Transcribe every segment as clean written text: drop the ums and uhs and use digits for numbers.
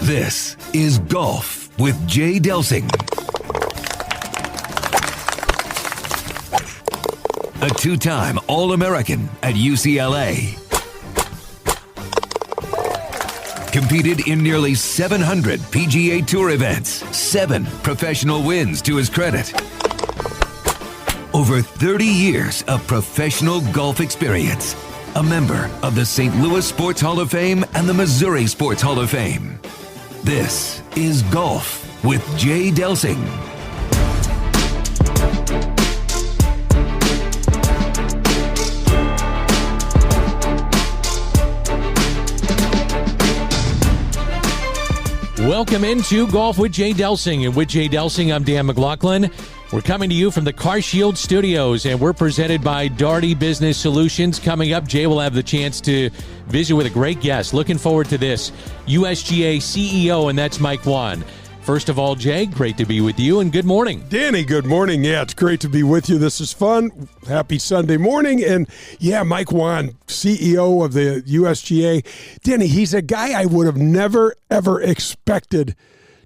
This is Golf with Jay Delsing. A two-time All-American at UCLA. Competed in nearly 700 PGA Tour events, 7 professional wins to his credit. Over 30 years of professional golf experience. A member of the St. Louis Sports Hall of Fame and the Missouri Sports Hall of Fame. This is Golf with Jay Delsing. Welcome into Golf with Jay Delsing. And with Jay Delsing, I'm Dan McLaughlin. We're coming to you from the CarShield Studios, and we're presented by Daugherty Business Solutions. Coming up, Jay will have the chance to visit with a great guest. Looking forward to this. USGA CEO, and that's Mike Whan. First of all, Jay, great to be with you, and good morning. Danny, good morning. Yeah, it's great to be with you. This is fun. Happy Sunday morning. And yeah, Mike Whan, CEO of the USGA. Danny, he's a guy I would have never, ever expected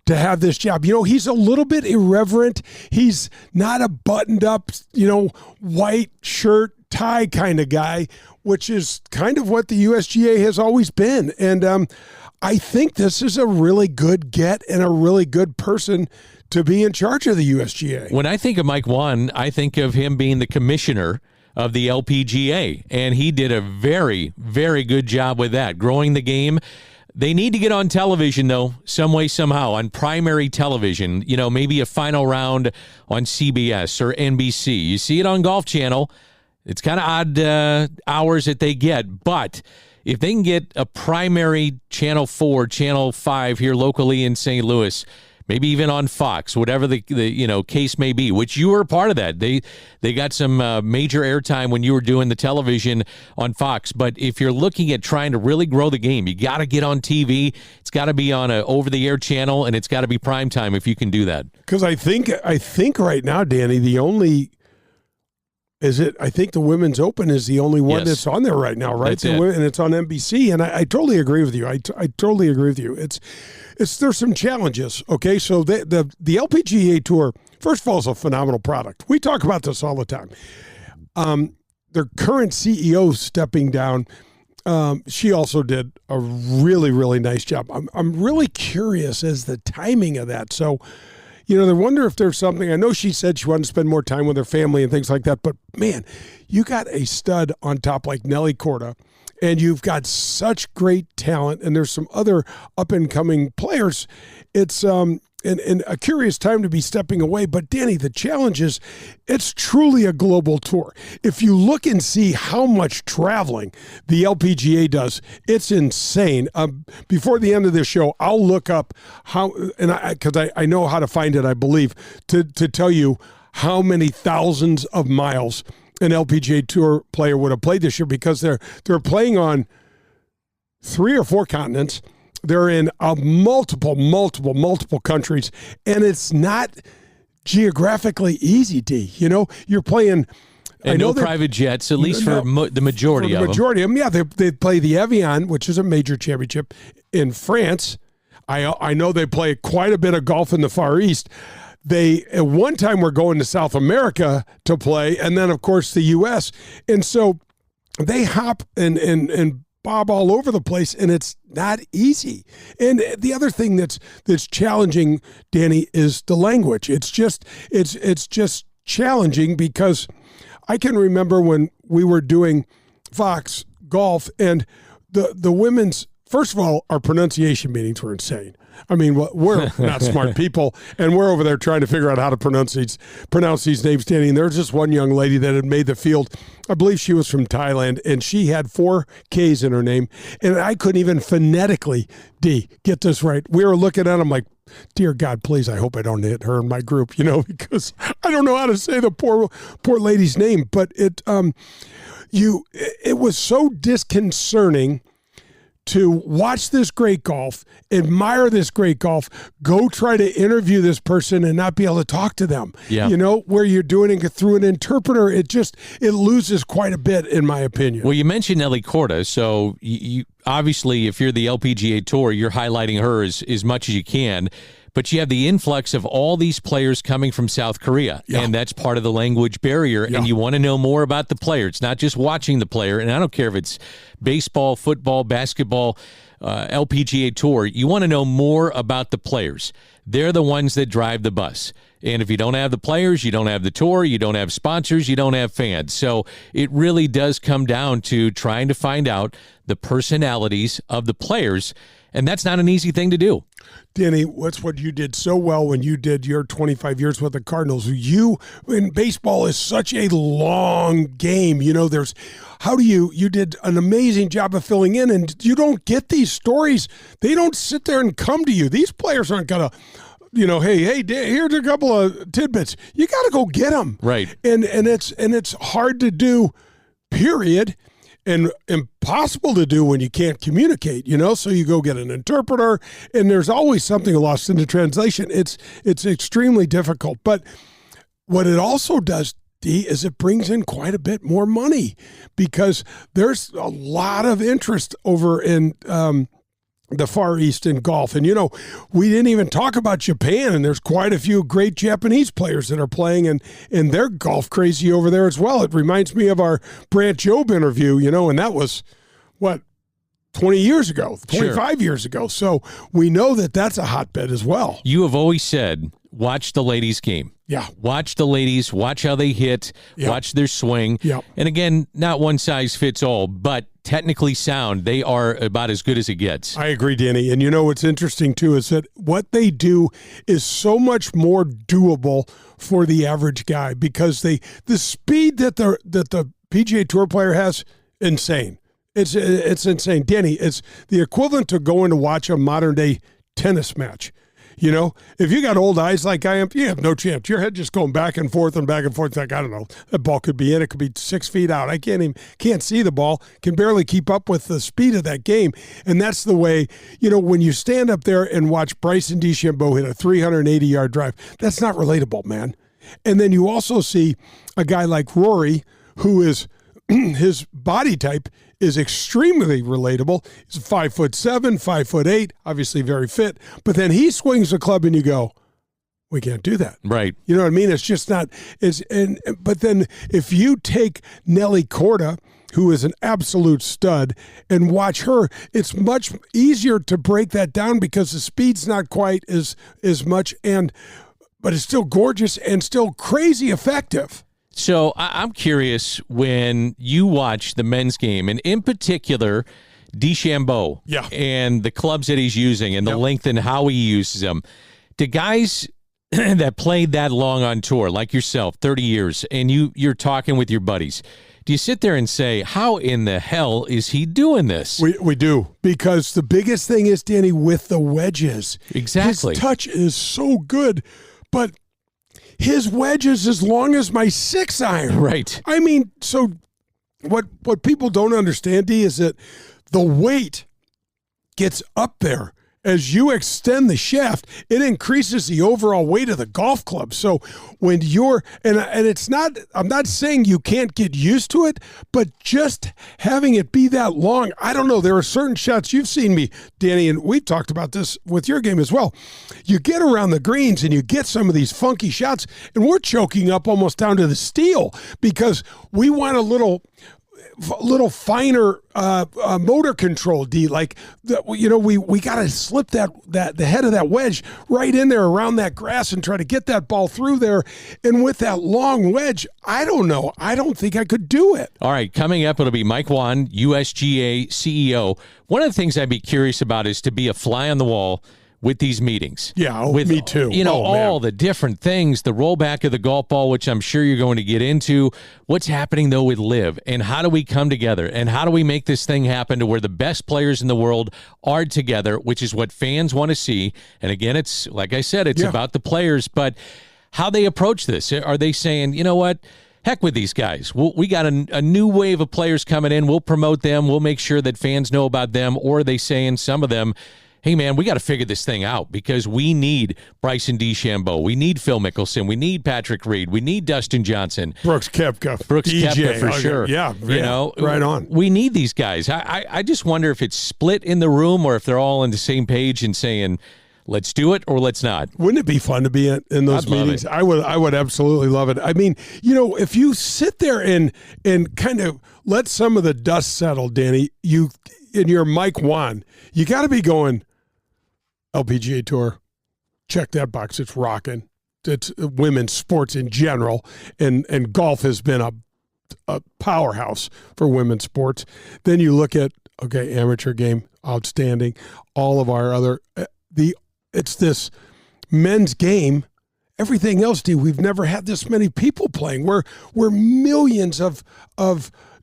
to have this job. You know, he's a little bit irreverent. He's not a buttoned up, white shirt, tie kind of guy, which is kind of what the USGA has always been. And I think this is a really good get and a really good person to be in charge of the USGA. When I think of Mike Whan, I think of him being the commissioner of the LPGA, and he did a very, very good job with that, growing the game. They need to get on television, though, some way, somehow, on primary television, maybe a final round on CBS or NBC. You see it on Golf Channel. It's kind of odd hours that they get, but if they can get a primary Channel 4, Channel 5 here locally in St. Louis, maybe even on Fox, whatever the case may be, which you were a part of that. They got some major airtime when you were doing the television on Fox. But if you're looking at trying to really grow the game, you got to get on TV. It's got to be on an over-the-air channel, and it's got to be prime time if you can do that. Because I think right now, Danny, I think the Women's Open is the only one that's on there right now, right? That's it. And it's on NBC, and I totally agree with you. I totally agree with you. There's some challenges, okay? So the LPGA Tour, first of all, is a phenomenal product. We talk about this all the time. Their current CEO stepping down, she also did a really, really nice job. I'm really curious as the timing of that. So, they wonder if there's something. I know she said she wanted to spend more time with her family and things like that, but man, you got a stud on top like Nelly Korda, and you've got such great talent, and there's some other up-and-coming players. It's and a curious time to be stepping away. But, Danny, the challenge is it's truly a global tour. If you look and see how much traveling the LPGA does, it's insane. Before the end of this show, I'll look up how, and because I know how to find it, I believe, to tell you how many thousands of miles an LPGA Tour player would have played this year, because they're playing on 3 or 4 continents. They're in multiple countries, and it's not geographically easy, D. You're playing. And no private jets, at least for the majority of them. Majority of them, yeah. They play the Evian, which is a major championship in France. I know they play quite a bit of golf in the Far East. They, at one time, were going to South America to play, and then, of course, the U.S. And so they hop and bob all over the place, and it's not easy. And the other thing that's challenging, Danny, is the language. It's just challenging, because I can remember when we were doing Fox Golf, and the women's, first of all, our pronunciation meetings were insane. I mean, we're not smart people, and we're over there trying to figure out how to pronounce these names, Danny. And there's just one young lady that had made the field. I believe she was from Thailand, and she had 4 Ks in her name, and I couldn't even phonetically, get this right. We were looking at them like, dear God, please, I hope I don't hit her in my group, because I don't know how to say the poor lady's name. But it was so disconcerting to watch this great golf, admire this great golf, go try to interview this person and not be able to talk to them. Yeah. Where you're doing it through an interpreter, it loses quite a bit, in my opinion. Well, you mentioned Nelly Korda, so you obviously, if you're the LPGA Tour, you're highlighting her as much as you can. But you have the influx of all these players coming from South Korea, and that's part of the language barrier, and you want to know more about the player. It's not just watching the player, and I don't care if it's baseball, football, basketball, LPGA Tour. You want to know more about the players. They're the ones that drive the bus. And if you don't have the players, you don't have the tour, you don't have sponsors, you don't have fans. So it really does come down to trying to find out the personalities of the players, and that's not an easy thing to do. Danny, what's what you did so well when you did your 25 years with the Cardinals? In baseball is such a long game. You did an amazing job of filling in, and you don't get these stories. They don't sit there and come to you. These players aren't going to, hey, here's a couple of tidbits. You got to go get them. Right. And it's hard to do, period. And impossible to do when you can't communicate, so you go get an interpreter, and there's always something lost in the translation. It's extremely difficult. But what it also does, D, is it brings in quite a bit more money because there's a lot of interest over in the Far East in golf. And, we didn't even talk about Japan, and there's quite a few great Japanese players that are playing, and they're golf crazy over there as well. It reminds me of our Brant Jobe interview, and that was, 20 years ago, 25 years ago. So we know that that's a hotbed as well. You have always said, watch the ladies' game. Yeah. Watch the ladies, watch how they hit, watch their swing. Yep. And again, not one size fits all, but technically sound, they are about as good as it gets. I agree, Danny. And what's interesting, too, is that what they do is so much more doable for the average guy because the speed that the PGA Tour player has, insane. It's insane. Danny, it's the equivalent to going to watch a modern-day tennis match. If you got old eyes like I am, you have no chance. Your head just going back and forth. Like, I don't know, that ball could be in. It could be 6 feet out. I can't see the ball, can barely keep up with the speed of that game. And that's the way, when you stand up there and watch Bryson DeChambeau hit a 380-yard drive, that's not relatable, man. And then you also see a guy like Rory, who is his body type is extremely relatable. He's 5'7", 5'8", obviously very fit. But then he swings the club, and you go, we can't do that. Right. You know what I mean? It's just not. But then if you take Nelly Korda, who is an absolute stud, and watch her, it's much easier to break that down because the speed's not quite as much, but it's still gorgeous and still crazy effective. So I'm curious, when you watch the men's game, and in particular, DeChambeau and the clubs that he's using and the length and how he uses them, do guys that played that long on tour, like yourself, 30 years, and you're talking with your buddies, do you sit there and say, how in the hell is he doing this? We do, because the biggest thing is, Danny, with the wedges. Exactly. His touch is so good, but his wedge is as long as my 6-iron. Right. I mean, so what people don't understand, D, is that the weight gets up there. As you extend the shaft, it increases the overall weight of the golf club. So when you're, and it's not, I'm not saying you can't get used to it, but just having it be that long, I don't know. There are certain shots you've seen me, Danny, and we've talked about this with your game as well. You get around the greens and you get some of these funky shots, and we're choking up almost down to the steel because we want a little finer motor control, D. Like, we got to slip the head of that wedge right in there around that grass and try to get that ball through there. And with that long wedge, I don't know. I don't think I could do it. All right, coming up, it'll be Mike Whan, USGA CEO. One of the things I'd be curious about is to be a fly on the wall with these meetings. Yeah, with, me too. All the different things, the rollback of the golf ball, which I'm sure you're going to get into. What's happening, though, with LIV, and how do we come together, and how do we make this thing happen to where the best players in the world are together, which is what fans want to see. And again, it's, like I said, it's about the players, but how they approach this. Are they saying, you know what, heck with these guys. We got a new wave of players coming in. We'll promote them. We'll make sure that fans know about them. Or they saying, some of them, hey, man, we got to figure this thing out because we need Bryson DeChambeau. We need Phil Mickelson. We need Patrick Reed. We need Dustin Johnson. Brooks Koepka For sure. Yeah, you know, right on. We need these guys. I just wonder if it's split in the room or if they're all on the same page and saying, let's do it or let's not. Wouldn't it be fun to be in those meetings? I would absolutely love it. I mean, you know, if you sit there and kind of let some of the dust settle, Danny, you in your Mike Whan, you got to be going, LPGA Tour, check that box. It's rocking. It's women's sports in general, and golf has been a powerhouse for women's sports. Then you look at, okay, amateur game, outstanding. All of our other it's this men's game. Everything else, we've never had this many people playing. We're millions of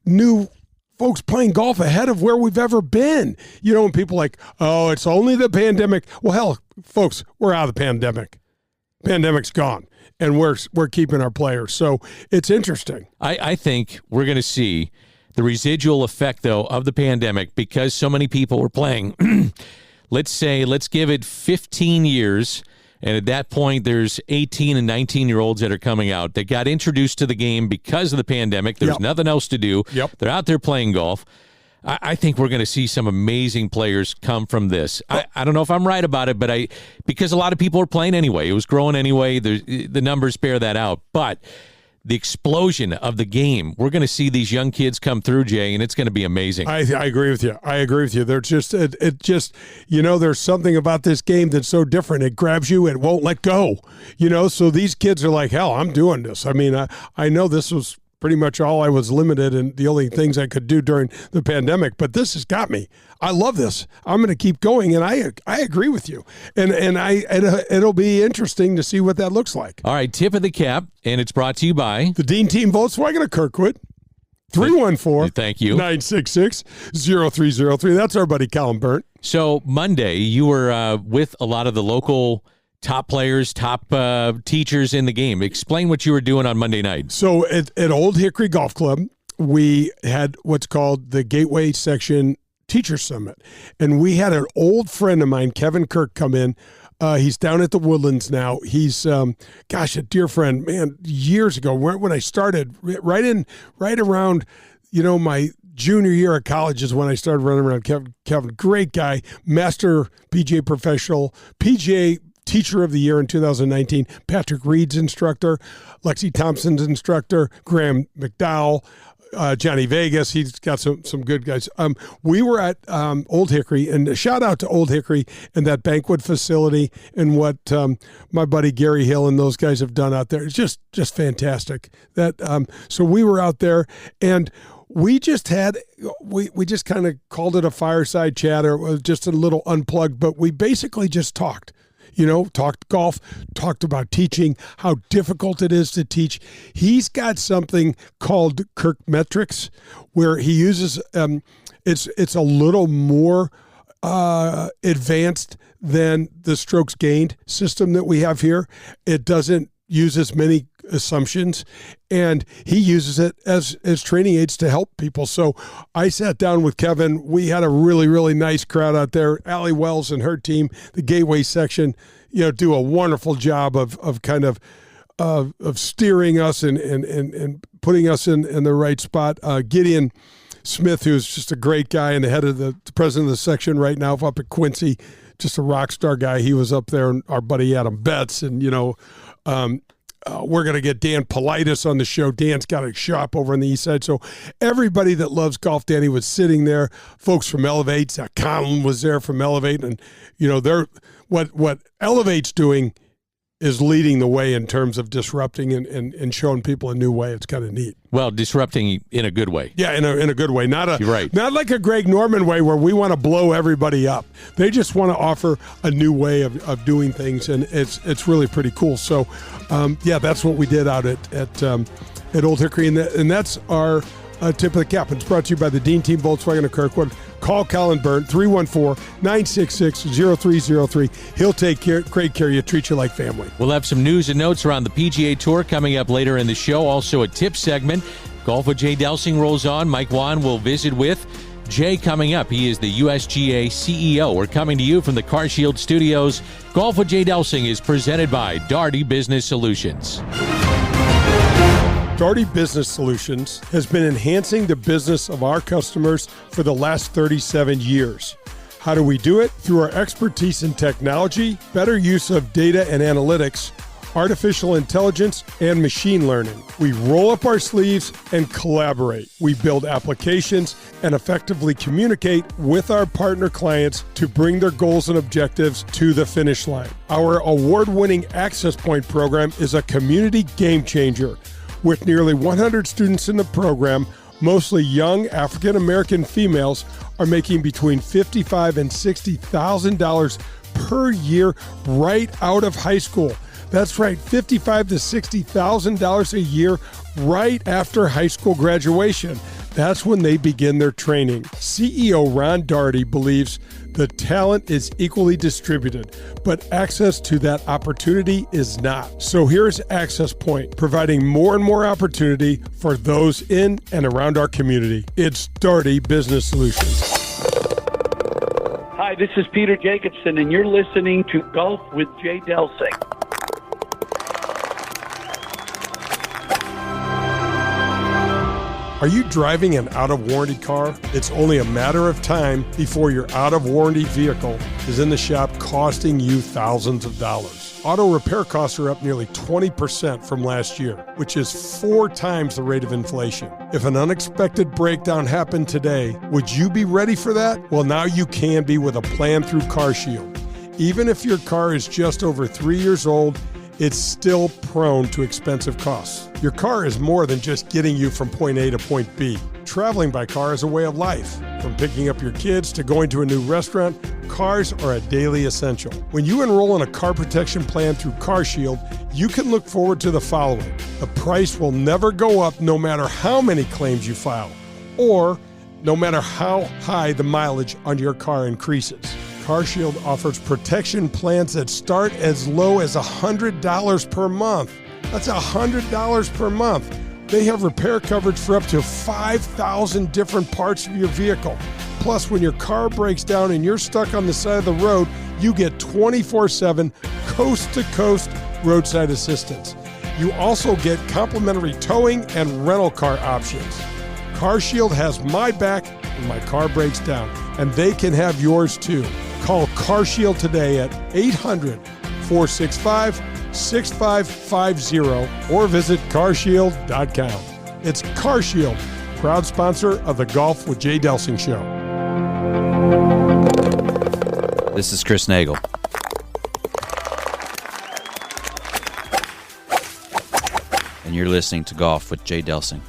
new folks playing golf ahead of where we've ever been. You know, and people like, oh, it's only the pandemic. Well, hell, folks, we're out of the pandemic. Pandemic's gone, and we're keeping our players. So it's interesting. I think we're going to see the residual effect, though, of the pandemic because so many people were playing. Let's give it 15 years. And at that point, there's 18 and 19-year-olds that are coming out. They got introduced to the game because of the pandemic. There's nothing else to do. They're out there playing golf. I think we're going to see some amazing players come from this. I don't know if I'm right about it, but because a lot of people are playing anyway. It was growing anyway. The numbers bear that out. But the explosion of the game, we're going to see these young kids come through, Jay, and it's going to be amazing. I agree with you. They're just, it just, you know, there's something about this game that's so different. It grabs you. It won't let go, you know, so these kids are like, hell, I'm doing this. I mean, I know this was pretty much all I was limited and the only things I could do during the pandemic, but this has got me. I love this. I'm going to keep going, and I agree with you. And it'll be interesting to see what that looks like. All right, tip of the cap, and it's brought to you by the Dean Team Volkswagen of Kirkwood. 314 Thank you. 966-0303. That's our buddy Colin Burnt. So Monday, you were with a lot of the local top players, top teachers in the game. Explain what you were doing on Monday night. So at Old Hickory Golf Club, we had what's called the Gateway Section Teacher Summit. And we had an old friend of mine, Kevin Kirk, come in. He's down at the Woodlands now. He's, a dear friend, man, years ago when I started, right around, you know, my junior year of college is when I started running around. Kevin, great guy, master PGA professional, PGA Teacher of the Year in 2019, Patrick Reed's instructor, Lexi Thompson's instructor, Graham McDowell, Johnny Vegas. He's got some good guys. We were at Old Hickory, and a shout out to Old Hickory and that banquet facility and what my buddy Gary Hill and those guys have done out there. It's just fantastic. So we were out there, and we just kind of called it a fireside chat, or it was just a little unplugged, but we basically just talked. You know, talked golf, talked about teaching, how difficult it is to teach. He's got something called Kirk Metrics, where he uses it's a little more advanced than the strokes gained system that we have here. It doesn't use as many assumptions, and he uses it as training aids to help people. So I sat down with Kevin. We had a really, really nice crowd out there. Allie Wells and her team, the Gateway Section, you know, do a wonderful job of kind of steering us and putting us in the right spot. Gideon Smith, who's just a great guy and the head of the president of the section right now up at Quincy, just a rock star guy. He was up there, and our buddy Adam Betts, and, you know, we're going to get Dan Politis on the show. Dan's got a shop over on the east side. So everybody that loves golf, Danny, was sitting there. Folks from Elevate, Zach Conlon was there from Elevate. And, you know, they're what Elevate's doing is leading the way in terms of disrupting and showing people a new way. It's kind of neat. Well, disrupting in a good way. Yeah, in a good way. Not right. Not like a Greg Norman way where we want to blow everybody up. They just want to offer a new way of doing things, and it's really pretty cool. So, that's what we did out at Old Hickory, and that's our tip of the cap. It's brought to you by the Dean Team Volkswagen of Kirkwood. Call Colin Byrne, 314-966-0303. He'll take great care of you, treat you like family. We'll have some news and notes around the PGA Tour coming up later in the show. Also a tip segment. Golf with Jay Delsing rolls on. Mike Whan will visit with Jay coming up. He is the USGA CEO. We're coming to you from the CarShield Studios. Golf with Jay Delsing is presented by Daugherty Business Solutions. Daugherty Business Solutions has been enhancing the business of our customers for the last 37 years. How do we do it? Through our expertise in technology, better use of data and analytics, artificial intelligence, and machine learning. We roll up our sleeves and collaborate. We build applications and effectively communicate with our partner clients to bring their goals and objectives to the finish line. Our award-winning Access Point program is a community game changer. With nearly 100 students in the program, mostly young African-American females are making between $55,000 and $60,000 per year right out of high school. That's right, $55,000 to $60,000 a year right after high school graduation. That's when they begin their training. CEO Ron Daugherty believes the talent is equally distributed, but access to that opportunity is not. So here's Access Point, providing more and more opportunity for those in and around our community. It's Daugherty Business Solutions. Hi, this is Peter Jacobson, and you're listening to Golf with Jay Delsing. Are you driving an out-of-warranty car? It's only a matter of time before your out-of-warranty vehicle is in the shop costing you thousands of dollars. Auto repair costs are up nearly 20% from last year, which is 4 times the rate of inflation. If an unexpected breakdown happened today, would you be ready for that? Well, now you can be with a plan through CarShield. Even if your car is just over 3 years old, it's still prone to expensive costs. Your car is more than just getting you from point A to point B. Traveling by car is a way of life. From picking up your kids to going to a new restaurant, cars are a daily essential. When you enroll in a car protection plan through CarShield, you can look forward to the following. The price will never go up no matter how many claims you file, or no matter how high the mileage on your car increases. CarShield offers protection plans that start as low as $100 per month. That's $100 per month. They have repair coverage for up to 5,000 different parts of your vehicle. Plus, when your car breaks down and you're stuck on the side of the road, you get 24/7 coast-to-coast roadside assistance. You also get complimentary towing and rental car options. CarShield has my back when my car breaks down, and they can have yours too. Call CarShield today at 800-465-6550 or visit carshield.com. It's CarShield, proud sponsor of the Golf with Jay Delsing show. This is Chris Nagel. And you're listening to Golf with Jay Delsing.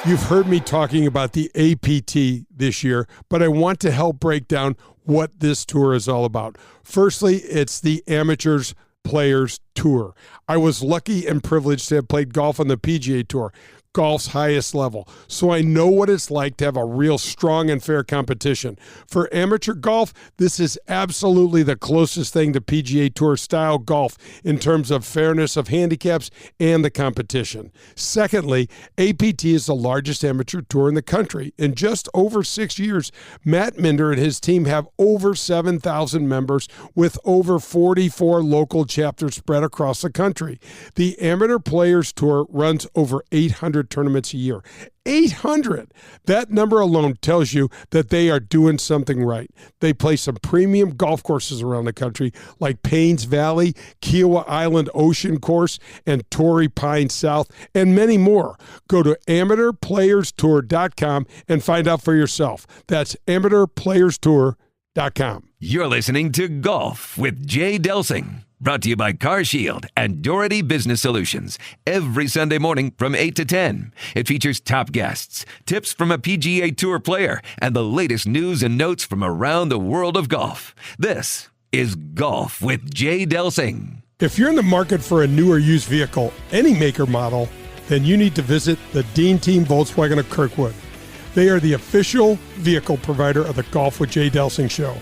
You've heard me talking about the APT this year, but I want to help break down what this tour is all about. Firstly, it's the Amateurs Players Tour. I was lucky and privileged to have played golf on the PGA Tour, golf's highest level, so I know what it's like to have a real strong and fair competition. For amateur golf, this is absolutely the closest thing to PGA Tour style golf in terms of fairness of handicaps and the competition. Secondly, APT is the largest amateur tour in the country. In just over 6 years, Matt Minder and his team have over 7,000 members with over 44 local chapters spread across the country. The Amateur Players Tour runs over 800 tournaments a year. 800! That number alone tells you that they are doing something right. They play some premium golf courses around the country like Paynes Valley, Kiowa Island Ocean Course, and Torrey Pines South, and many more. Go to amateurplayerstour.com and find out for yourself. That's amateurplayerstour.com. You're listening to Golf with Jay Delsing. Brought to you by CarShield and Daugherty Business Solutions. Every Sunday morning from 8 to 10. It features top guests, tips from a PGA Tour player, and the latest news and notes from around the world of golf. This is Golf with Jay Delsing. If you're in the market for a new or used vehicle, any make or model, then you need to visit the Dean Team Volkswagen of Kirkwood. They are the official vehicle provider of the Golf with Jay Delsing show.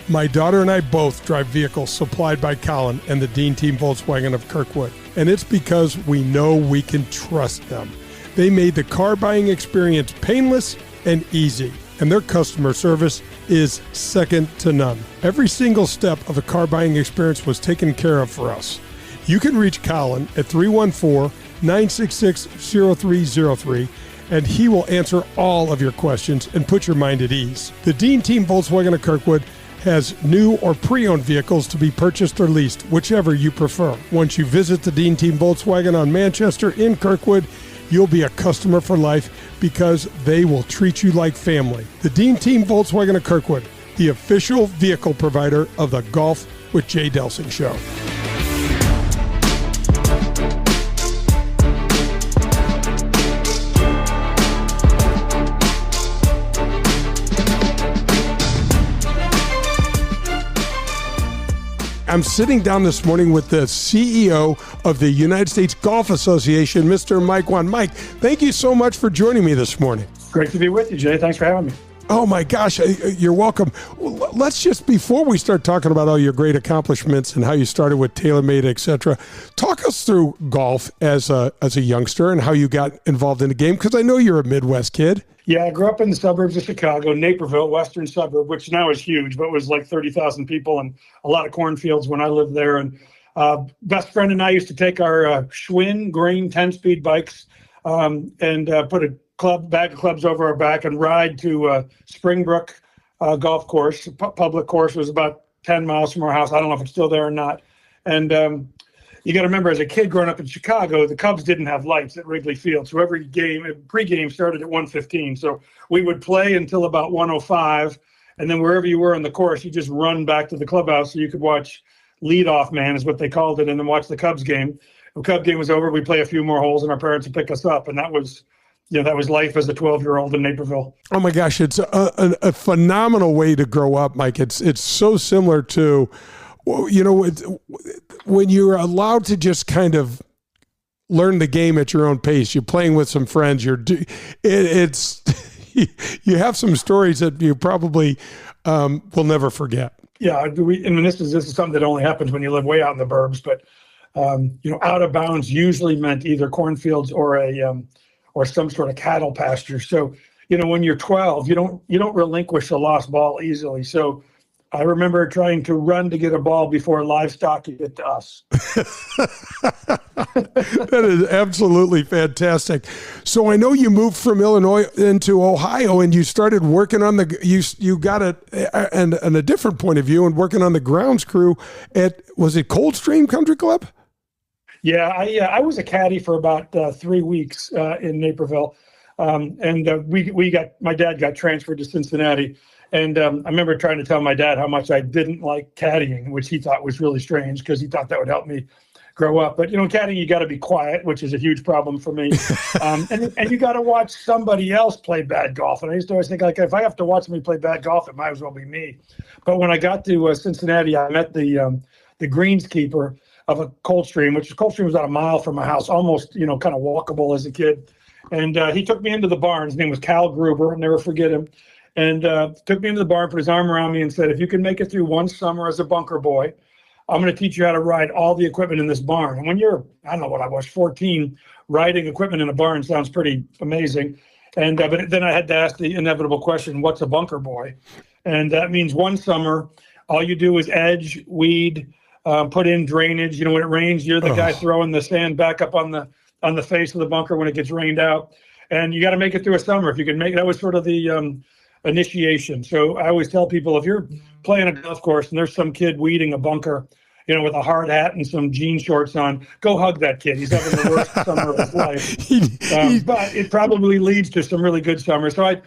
My daughter and I both drive vehicles supplied by Colin and the Dean Team Volkswagen of Kirkwood. And it's because we know we can trust them. They made the car buying experience painless and easy. And their customer service is second to none. Every single step of the car buying experience was taken care of for us. You can reach Colin at 314-966-0303, and he will answer all of your questions and put your mind at ease. The Dean Team Volkswagen of Kirkwood has new or pre-owned vehicles to be purchased or leased, whichever you prefer. Once you visit the Dean Team Volkswagen on Manchester in Kirkwood, you'll be a customer for life because they will treat you like family. The Dean Team Volkswagen of Kirkwood, the official vehicle provider of the Golf with Jay Delsing show. I'm sitting down this morning with the CEO of the United States Golf Association, Mr. Mike Whan. Mike, thank you so much for joining me this morning. Great to be with you, Jay. Thanks for having me. Oh my gosh, you're welcome. Let's just, before we start talking about all your great accomplishments and how you started with TaylorMade, etc., talk us through golf as a youngster and how you got involved in the game, because I know you're a Midwest kid. Yeah, I grew up in the suburbs of Chicago, Naperville, western suburb, which now is huge, but was like 30,000 people and a lot of cornfields when I lived there. And best friend and I used to take our Schwinn green 10-speed bikes and put a bag of clubs over our back and ride to Springbrook golf course. Public course was about 10 miles from our house. I don't know if it's still there or not. And you got to remember, as a kid growing up in Chicago, the Cubs didn't have lights at Wrigley Field. So every game, pregame started at 1:15. So we would play until about 1:05. And then wherever you were on the course, you just run back to the clubhouse so you could watch leadoff man is what they called it, and then watch the Cubs game. The Cubs game was over. We'd play a few more holes and our parents would pick us up. And that was life as a 12-year-old in Naperville. Oh my gosh, it's a phenomenal way to grow up, Mike. It's so similar to, when you're allowed to just kind of learn the game at your own pace. You're playing with some friends. You have some stories that you probably will never forget. Yeah, this is something that only happens when you live way out in the burbs. But out of bounds usually meant either cornfields or some sort of cattle pasture. So when you're 12, you don't relinquish a lost ball easily. So I remember trying to run to get a ball before livestock could get to us. That is absolutely fantastic. So I know you moved from Illinois into Ohio, and you started working on you got a different point of view and working on the grounds crew at, was it Coldstream Country Club? Yeah, I was a caddy for about 3 weeks in Naperville, and my dad got transferred to Cincinnati. And I remember trying to tell my dad how much I didn't like caddying, which he thought was really strange because he thought that would help me grow up. But, caddying, you got to be quiet, which is a huge problem for me. And you got to watch somebody else play bad golf. And I used to always think, like, if I have to watch somebody play bad golf, it might as well be me. But when I got to Cincinnati, I met the greenskeeper of a Coldstream, Coldstream was about a mile from my house, almost, kind of walkable as a kid. And he took me into the barn. His name was Cal Gruber. I'll never forget him. And took me into the barn, put his arm around me and said, if you can make it through one summer as a bunker boy, I'm going to teach you how to ride all the equipment in this barn. And when you're, I don't know what I was, 14, riding equipment in a barn sounds pretty amazing. And but then I had to ask the inevitable question, what's a bunker boy? And that means one summer, all you do is edge, weed, put in drainage. When it rains, you're the guy throwing the sand back up on the face of the bunker when it gets rained out. And you got to make it through a summer. If you can that was sort of the initiation. So I always tell people, if you're playing a golf course and there's some kid weeding a bunker, with a hard hat and some jean shorts on, go hug that kid. He's having the worst summer of his life. But it probably leads to some really good summers. So I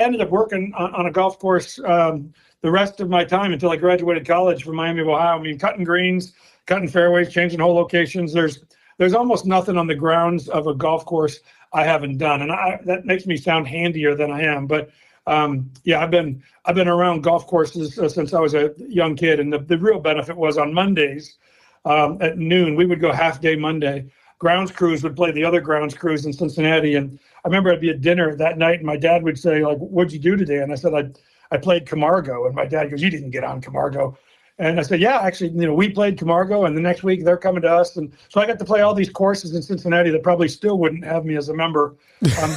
ended up working on a golf course the rest of my time until I graduated college from Miami of Ohio. I mean, cutting greens, cutting fairways, changing hole locations. There's almost nothing on the grounds of a golf course I haven't done. And that makes me sound handier than I am. But I've been around golf courses since I was a young kid, and the real benefit was on Mondays at noon we would go half day Monday. grounds crews would play the other grounds crews in Cincinnati. And I remember I'd be at dinner that night, and my dad would say, like, "What'd you do today?" And I said, I played Camargo. And my dad goes, "You didn't get on Camargo." And I said, "Yeah, actually, we played Camargo, and the next week they're coming to us." And so I got to play all these courses in Cincinnati that probably still wouldn't have me as a member.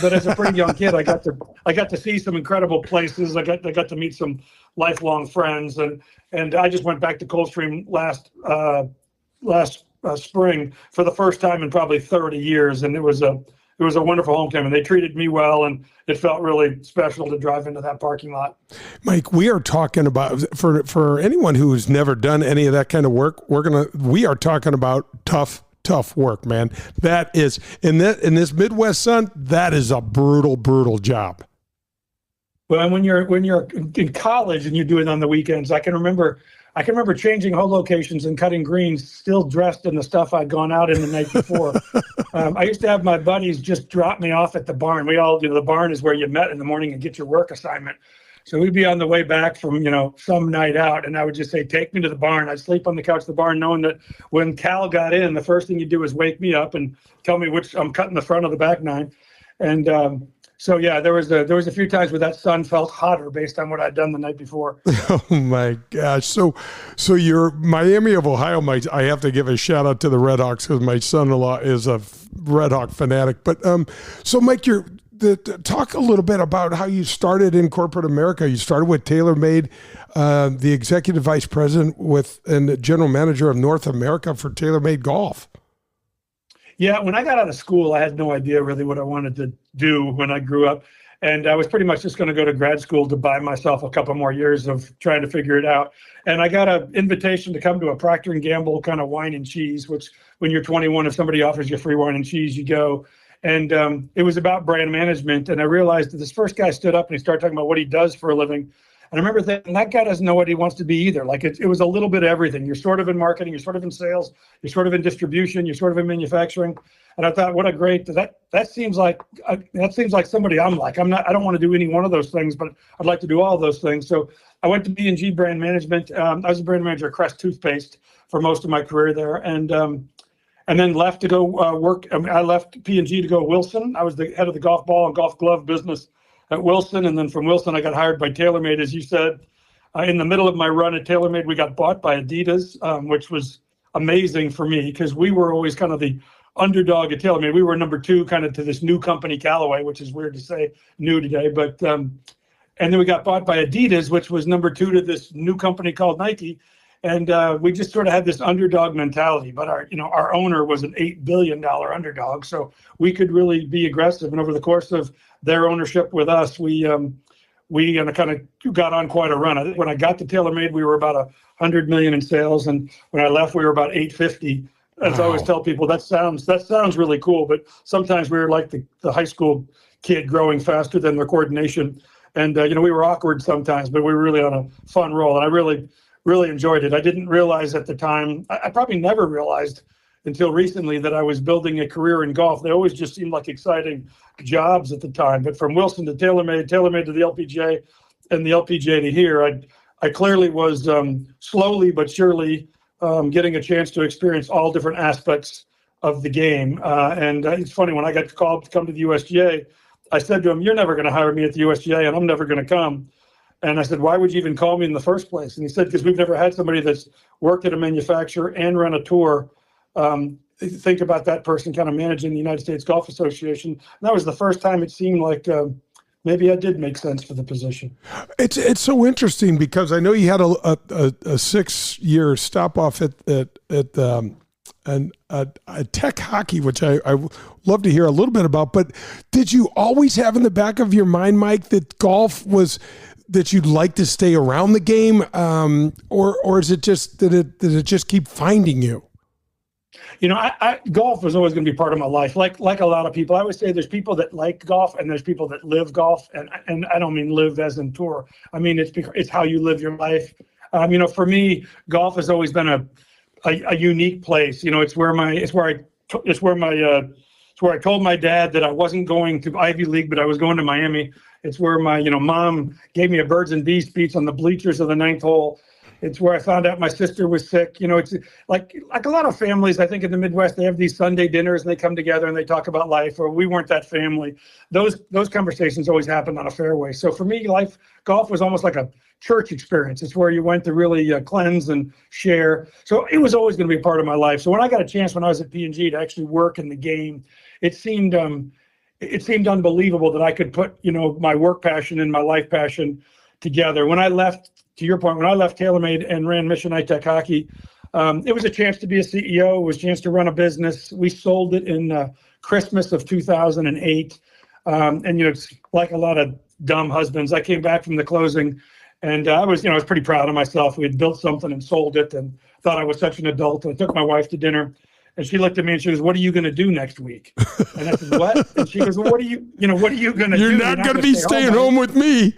But as a pretty young kid, I got to see some incredible places. I got to meet some lifelong friends, and I just went back to Coldstream last spring for the first time in probably 30 years, and it was a wonderful homecoming, and they treated me well, and it felt really special to drive into that parking lot. Mike, we are talking about, for anyone who's never done any of that kind of work, we are talking about tough work, man. That is in this Midwest sun, that is a brutal job. Well, and when you're in college and you do it on the weekends, I can remember changing hole locations and cutting greens, still dressed in the stuff I'd gone out in the night before. I used to have my buddies just drop me off at the barn. We all, the barn is where you met in the morning and get your work assignment. So we'd be on the way back from, some night out, and I would just say, "Take me to the barn." I'd sleep on the couch of the barn, knowing that when Cal got in, the first thing he'd do is wake me up and tell me which I'm cutting the front of the back nine. And so yeah, there was a few times where that sun felt hotter based on what I'd done the night before. Oh my gosh! So you're Miami of Ohio, Mike. I have to give a shout out to the Red Hawks because my son-in-law is a Red Hawk fanatic. But so Mike, talk a little bit about how you started in corporate America. You started with TaylorMade, the executive vice president and the general manager of North America for TaylorMade Golf. Yeah, when I got out of school, I had no idea really what I wanted to do when I grew up. And I was pretty much just going to go to grad school to buy myself a couple more years of trying to figure it out. And I got an invitation to come to a Procter & Gamble kind of wine and cheese, which when you're 21, if somebody offers you free wine and cheese, you go. And it was about brand management. And I realized that this first guy stood up and he started talking about what he does for a living. And I remember thinking, that guy doesn't know what he wants to be either. Like it was a little bit of everything. You're sort of in marketing, you're sort of in sales, you're sort of in distribution, you're sort of in manufacturing. And I thought, what a great, that seems like somebody I'm like. I don't want to do any one of those things, but I'd like to do all of those things. So I went to B&G brand management. I was a brand manager at Crest Toothpaste for most of my career there. And then left to go work. I left P&G to go Wilson. I was the head of the golf ball and golf glove business at Wilson. And then from Wilson, I got hired by TaylorMade, as you said. In the middle of my run at TaylorMade, we got bought by Adidas, which was amazing for me because we were always kind of the underdog at TaylorMade. We were number 2 kind of to this new company, Callaway, which is weird to say new today. But and then we got bought by Adidas, which was number 2 to this new company called Nike. And we just sort of had this underdog mentality, but our owner was an $8 billion underdog, so we could really be aggressive. And over the course of their ownership with us, we kind of got on quite a run. I think when I got to TaylorMade, we were about $100 million in sales, and when I left, we were about $850. As I always tell people, that sounds really cool, but sometimes we were like the high school kid growing faster than their coordination, and we were awkward sometimes, but we were really on a fun roll, and I really enjoyed it. I didn't realize at the time, I probably never realized until recently that I was building a career in golf. They always just seemed like exciting jobs at the time. But from Wilson to TaylorMade to the LPGA, and the LPGA to here, I clearly was slowly but surely getting a chance to experience all different aspects of the game. And it's funny, when I got called to come to the USGA, I said to him, "You're never going to hire me at the USGA, and I'm never going to come." And I said, "Why would you even call me in the first place?" And he said, "Because we've never had somebody that's worked at a manufacturer and run a tour. Think about that person kind of managing the United States Golf Association." And that was the first time it seemed like maybe I did make sense for the position. It's so interesting because I know you had a 6-year stop off at tech hockey, which I love to hear a little bit about. But did you always have in the back of your mind, Mike, that golf was that you'd like to stay around the game, or is it just did it just keep finding you? Golf was always going to be part of my life. Like a lot of people, I would say there's people that like golf and there's people that live golf, and I don't mean live as in tour. I mean it's how you live your life. For me, golf has always been a unique place. It's where I told my dad that I wasn't going to Ivy League, but I was going to Miami. It's where my mom gave me a birds and bees speech on the bleachers of the 9th hole. It's where I found out my sister was sick. It's like a lot of families, I think in the Midwest, they have these Sunday dinners and they come together and they talk about life, or we weren't that family. Those conversations always happened on a fairway. So for me, golf was almost like a church experience. It's where you went to really cleanse and share. So it was always going to be a part of my life. So when I got a chance when I was at P&G to actually work in the game, it seemed unbelievable that I could put, my work passion and my life passion together. When I left, to your point, when I left TaylorMade and ran Mission High Tech Hockey, it was a chance to be a CEO. It was a chance to run a business. We sold it in Christmas of 2008. And it's like a lot of dumb husbands. I came back from the closing, and I was pretty proud of myself. We had built something and sold it, and thought I was such an adult. I took my wife to dinner. And she looked at me and she goes, "What are you going to do next week?" And I said, "What?" And she goes, "Well, what are you going to do? You're not going to be staying home with me."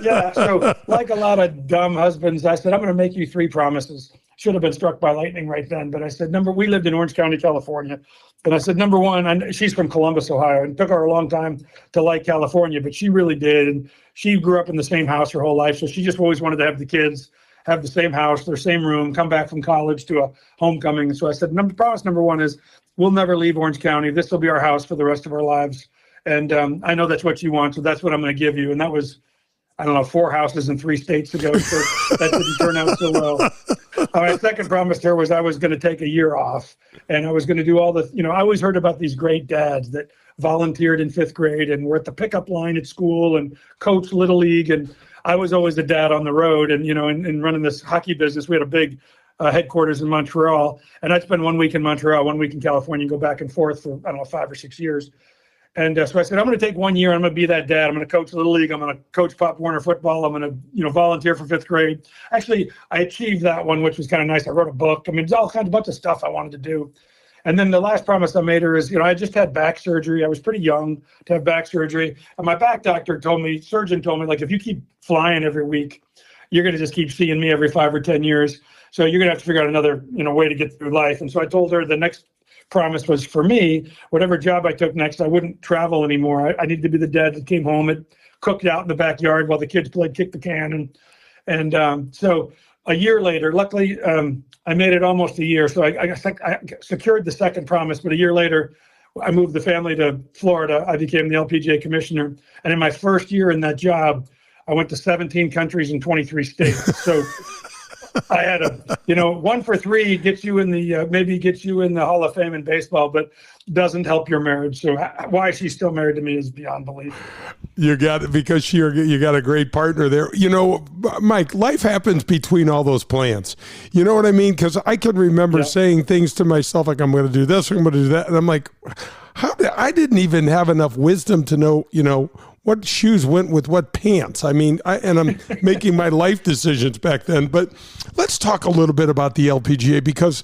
Yeah. So like a lot of dumb husbands, I said, "I'm going to make you 3 promises." Should have been struck by lightning right then. But I said, we lived in Orange County, California. And I said, number one, and she's from Columbus, Ohio. And it took her a long time to like California, but she really did. And she grew up in the same house her whole life. So she just always wanted to have the kids have the same house, their same room, come back from college to a homecoming. And so I said, promise number 1 is we'll never leave Orange County. This will be our house for the rest of our lives. And I know that's what you want, so that's what I'm going to give you. And that was, 4 houses in 3 states ago. So that didn't turn out so well. My second promise to her was I was going to take a year off, and I was going to do all the, I always heard about these great dads that volunteered in 5th grade and were at the pickup line at school and coached Little League. And I was always the dad on the road, and in running this hockey business, we had a big headquarters in Montreal, and I'd spend 1 week in Montreal, 1 week in California, and go back and forth for 5 or 6 years. And so I said, I'm going to take 1 year. I'm going to be that dad. I'm going to coach Little League. I'm going to coach Pop Warner football. I'm going to volunteer for 5th grade. Actually, I achieved that one, which was kind of nice. I wrote a book. It's all kinds of bunch of stuff I wanted to do. And then the last promise I made her is, I just had back surgery. I was pretty young to have back surgery. And my back surgeon told me, like, if you keep flying every week, you're going to just keep seeing me every 5 or 10 years. So you're going to have to figure out another, way to get through life. And so I told her the next promise was, for me, whatever job I took next, I wouldn't travel anymore. I needed to be the dad that came home and cooked out in the backyard while the kids played kick the can. And so a year later, luckily, I made it almost a year. So I secured the second promise, but a year later, I moved the family to Florida. I became the LPGA commissioner. And in my first year in that job, I went to 17 countries and 23 states. So I had 1 for 3 gets you in the, maybe gets you in the Hall of Fame in baseball, but doesn't help your marriage. So why she's still married to me is beyond belief. You got it, because you got a great partner there. Mike, life happens between all those plans. You know what I mean? Because I can remember saying things to myself like, I'm going to do this, I'm going to do that. And I'm like, I didn't even have enough wisdom to know, what shoes went with what pants. I'm making my life decisions back then. But let's talk a little bit about the LPGA, because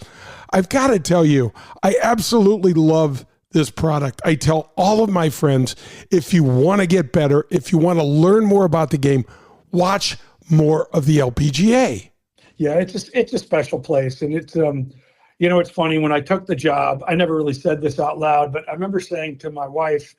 I've got to tell you, I absolutely love this product. I tell all of my friends, if you want to get better, if you want to learn more about the game, watch more of the LPGA. Yeah, it's a special place. And it's, it's funny, when I took the job, I never really said this out loud, but I remember saying to my wife,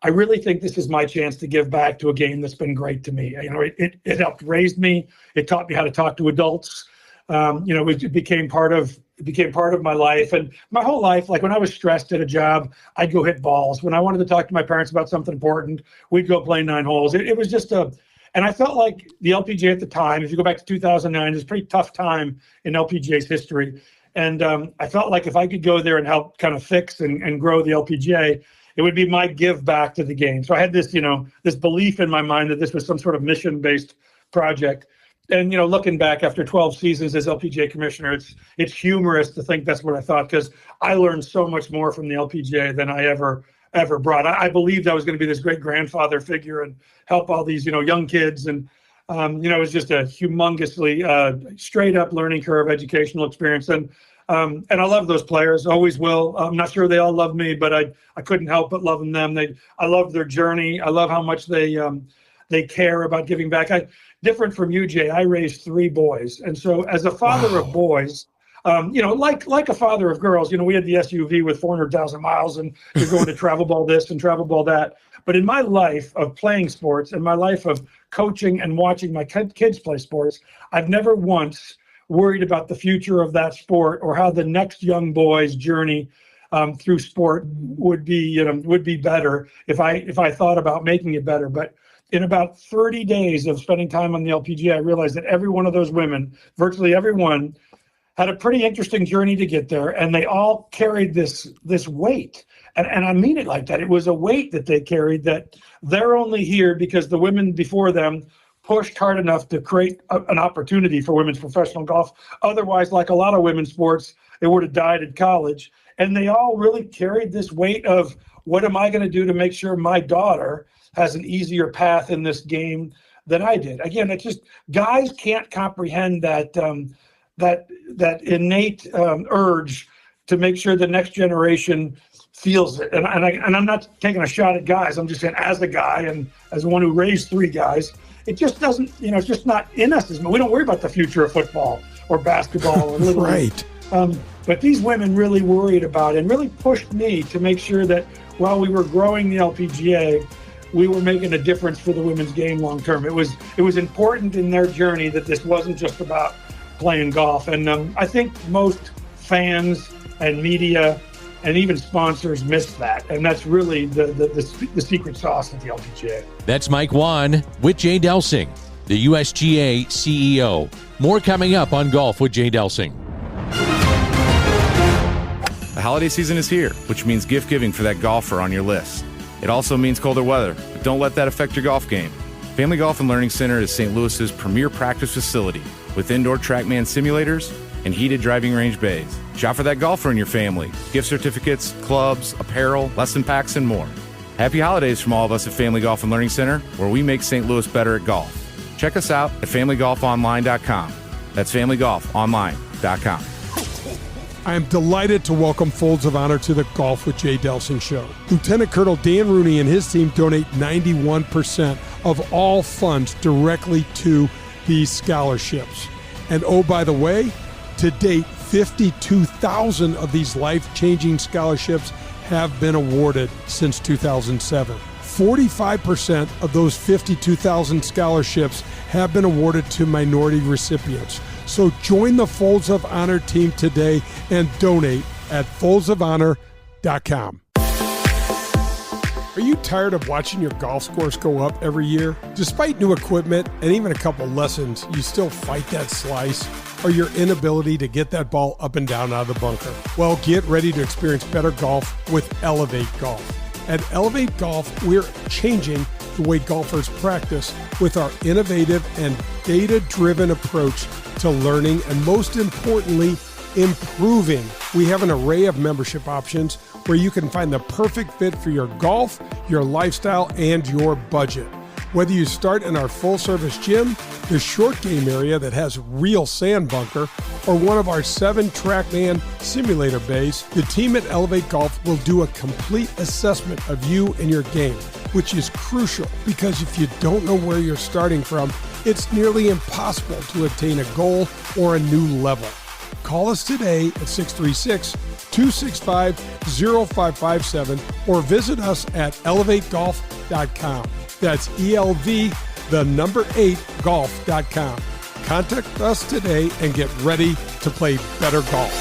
I really think this is my chance to give back to a game that's been great to me. It helped raise me. It taught me how to talk to adults. It became part of my life. And my whole life, like when I was stressed at a job, I'd go hit balls. When I wanted to talk to my parents about something important, we'd go play 9 holes. It was just and I felt like the LPGA at the time, if you go back to 2009, it was a pretty tough time in LPGA's history. And I felt like if I could go there and help kind of fix and grow the LPGA, it would be my give back to the game. So I had this, this belief in my mind that this was some sort of mission-based project. And, looking back after 12 seasons as LPGA commissioner, it's humorous to think that's what I thought, because I learned so much more from the LPGA than I ever brought. I believed I was going to be this great grandfather figure and help all these, young kids. And, it was just a humongously straight up learning curve, educational experience. And I love those players, always will. I'm not sure they all love me, but I couldn't help but loving them. I love their journey. I love how much they care about giving back. Different from you, Jay, I raised 3 boys. And so as a father of boys, like a father of girls, we had the SUV with 400,000 miles, and you're going to travel ball this and travel ball that. But in my life of playing sports and my life of coaching and watching my kids play sports, I've never once worried about the future of that sport or how the next young boy's journey through sport would be better if I thought about making it better. But in about 30 days of spending time on the LPGA, I realized that every one of those women, virtually everyone, had a pretty interesting journey to get there, and they all carried this weight. And I mean it like that. It was a weight that they carried, that they're only here because the women before them pushed hard enough to create an opportunity for women's professional golf. Otherwise, like a lot of women's sports, it would have died in college. And they all really carried this weight of, what am I going to do to make sure my daughter has an easier path in this game than I did? Again, it's just, guys can't comprehend that that innate urge to make sure the next generation feels it. And I'm not taking a shot at guys. I'm just saying, as a guy and as one who raised 3 guys, it just doesn't, it's just not in us. We don't worry about the future of football or basketball or little right. But these women really worried about it and really pushed me to make sure that while we were growing the LPGA, we were making a difference for the women's game long term. It was important in their journey that this wasn't just about playing golf. And I think most fans and media and even sponsors miss that. And that's really the secret sauce of the LPGA. That's Mike Whan with Jay Delsing, the USGA CEO. More coming up on Golf with Jay Delsing. The holiday season is here, which means gift giving for that golfer on your list. It also means colder weather, but don't let that affect your golf game. Family Golf and Learning Center is St. Louis's premier practice facility with indoor TrackMan simulators and heated driving range bays. Shop for that golfer in your family. Gift certificates, clubs, apparel, lesson packs, and more. Happy holidays from all of us at Family Golf and Learning Center, where we make St. Louis better at golf. Check us out at familygolfonline.com. That's familygolfonline.com. I am delighted to welcome Folds of Honor to the Golf with Jay Delsing show. Lieutenant Colonel Dan Rooney and his team donate 91% of all funds directly to these scholarships. And oh, by the way, to date, 52,000 of these life-changing scholarships have been awarded since 2007. 45% of those 52,000 scholarships have been awarded to minority recipients. So join the Folds of Honor team today and donate at foldsofhonor.com. Are you tired of watching your golf scores go up every year? Despite new equipment and even a couple lessons, you still fight that slice or your inability to get that ball up and down out of the bunker? Well, get ready to experience better golf with Elevate Golf. At Elevate Golf, we're changing the way golfers practice with our innovative and data-driven approach to learning and, most importantly, improving. We have an array of membership options where you can find the perfect fit for your golf, your lifestyle, and your budget. Whether you start in our full-service gym, the short game area that has real sand bunker, or one of our 7 TrackMan simulator bays, the team at Elevate Golf will do a complete assessment of you and your game, which is crucial because if you don't know where you're starting from, it's nearly impossible to attain a goal or a new level. Call us today at 636-265-0557 or visit us at elevategolf.com. That's ELV8golf.com. Contact us today and get ready to play better golf.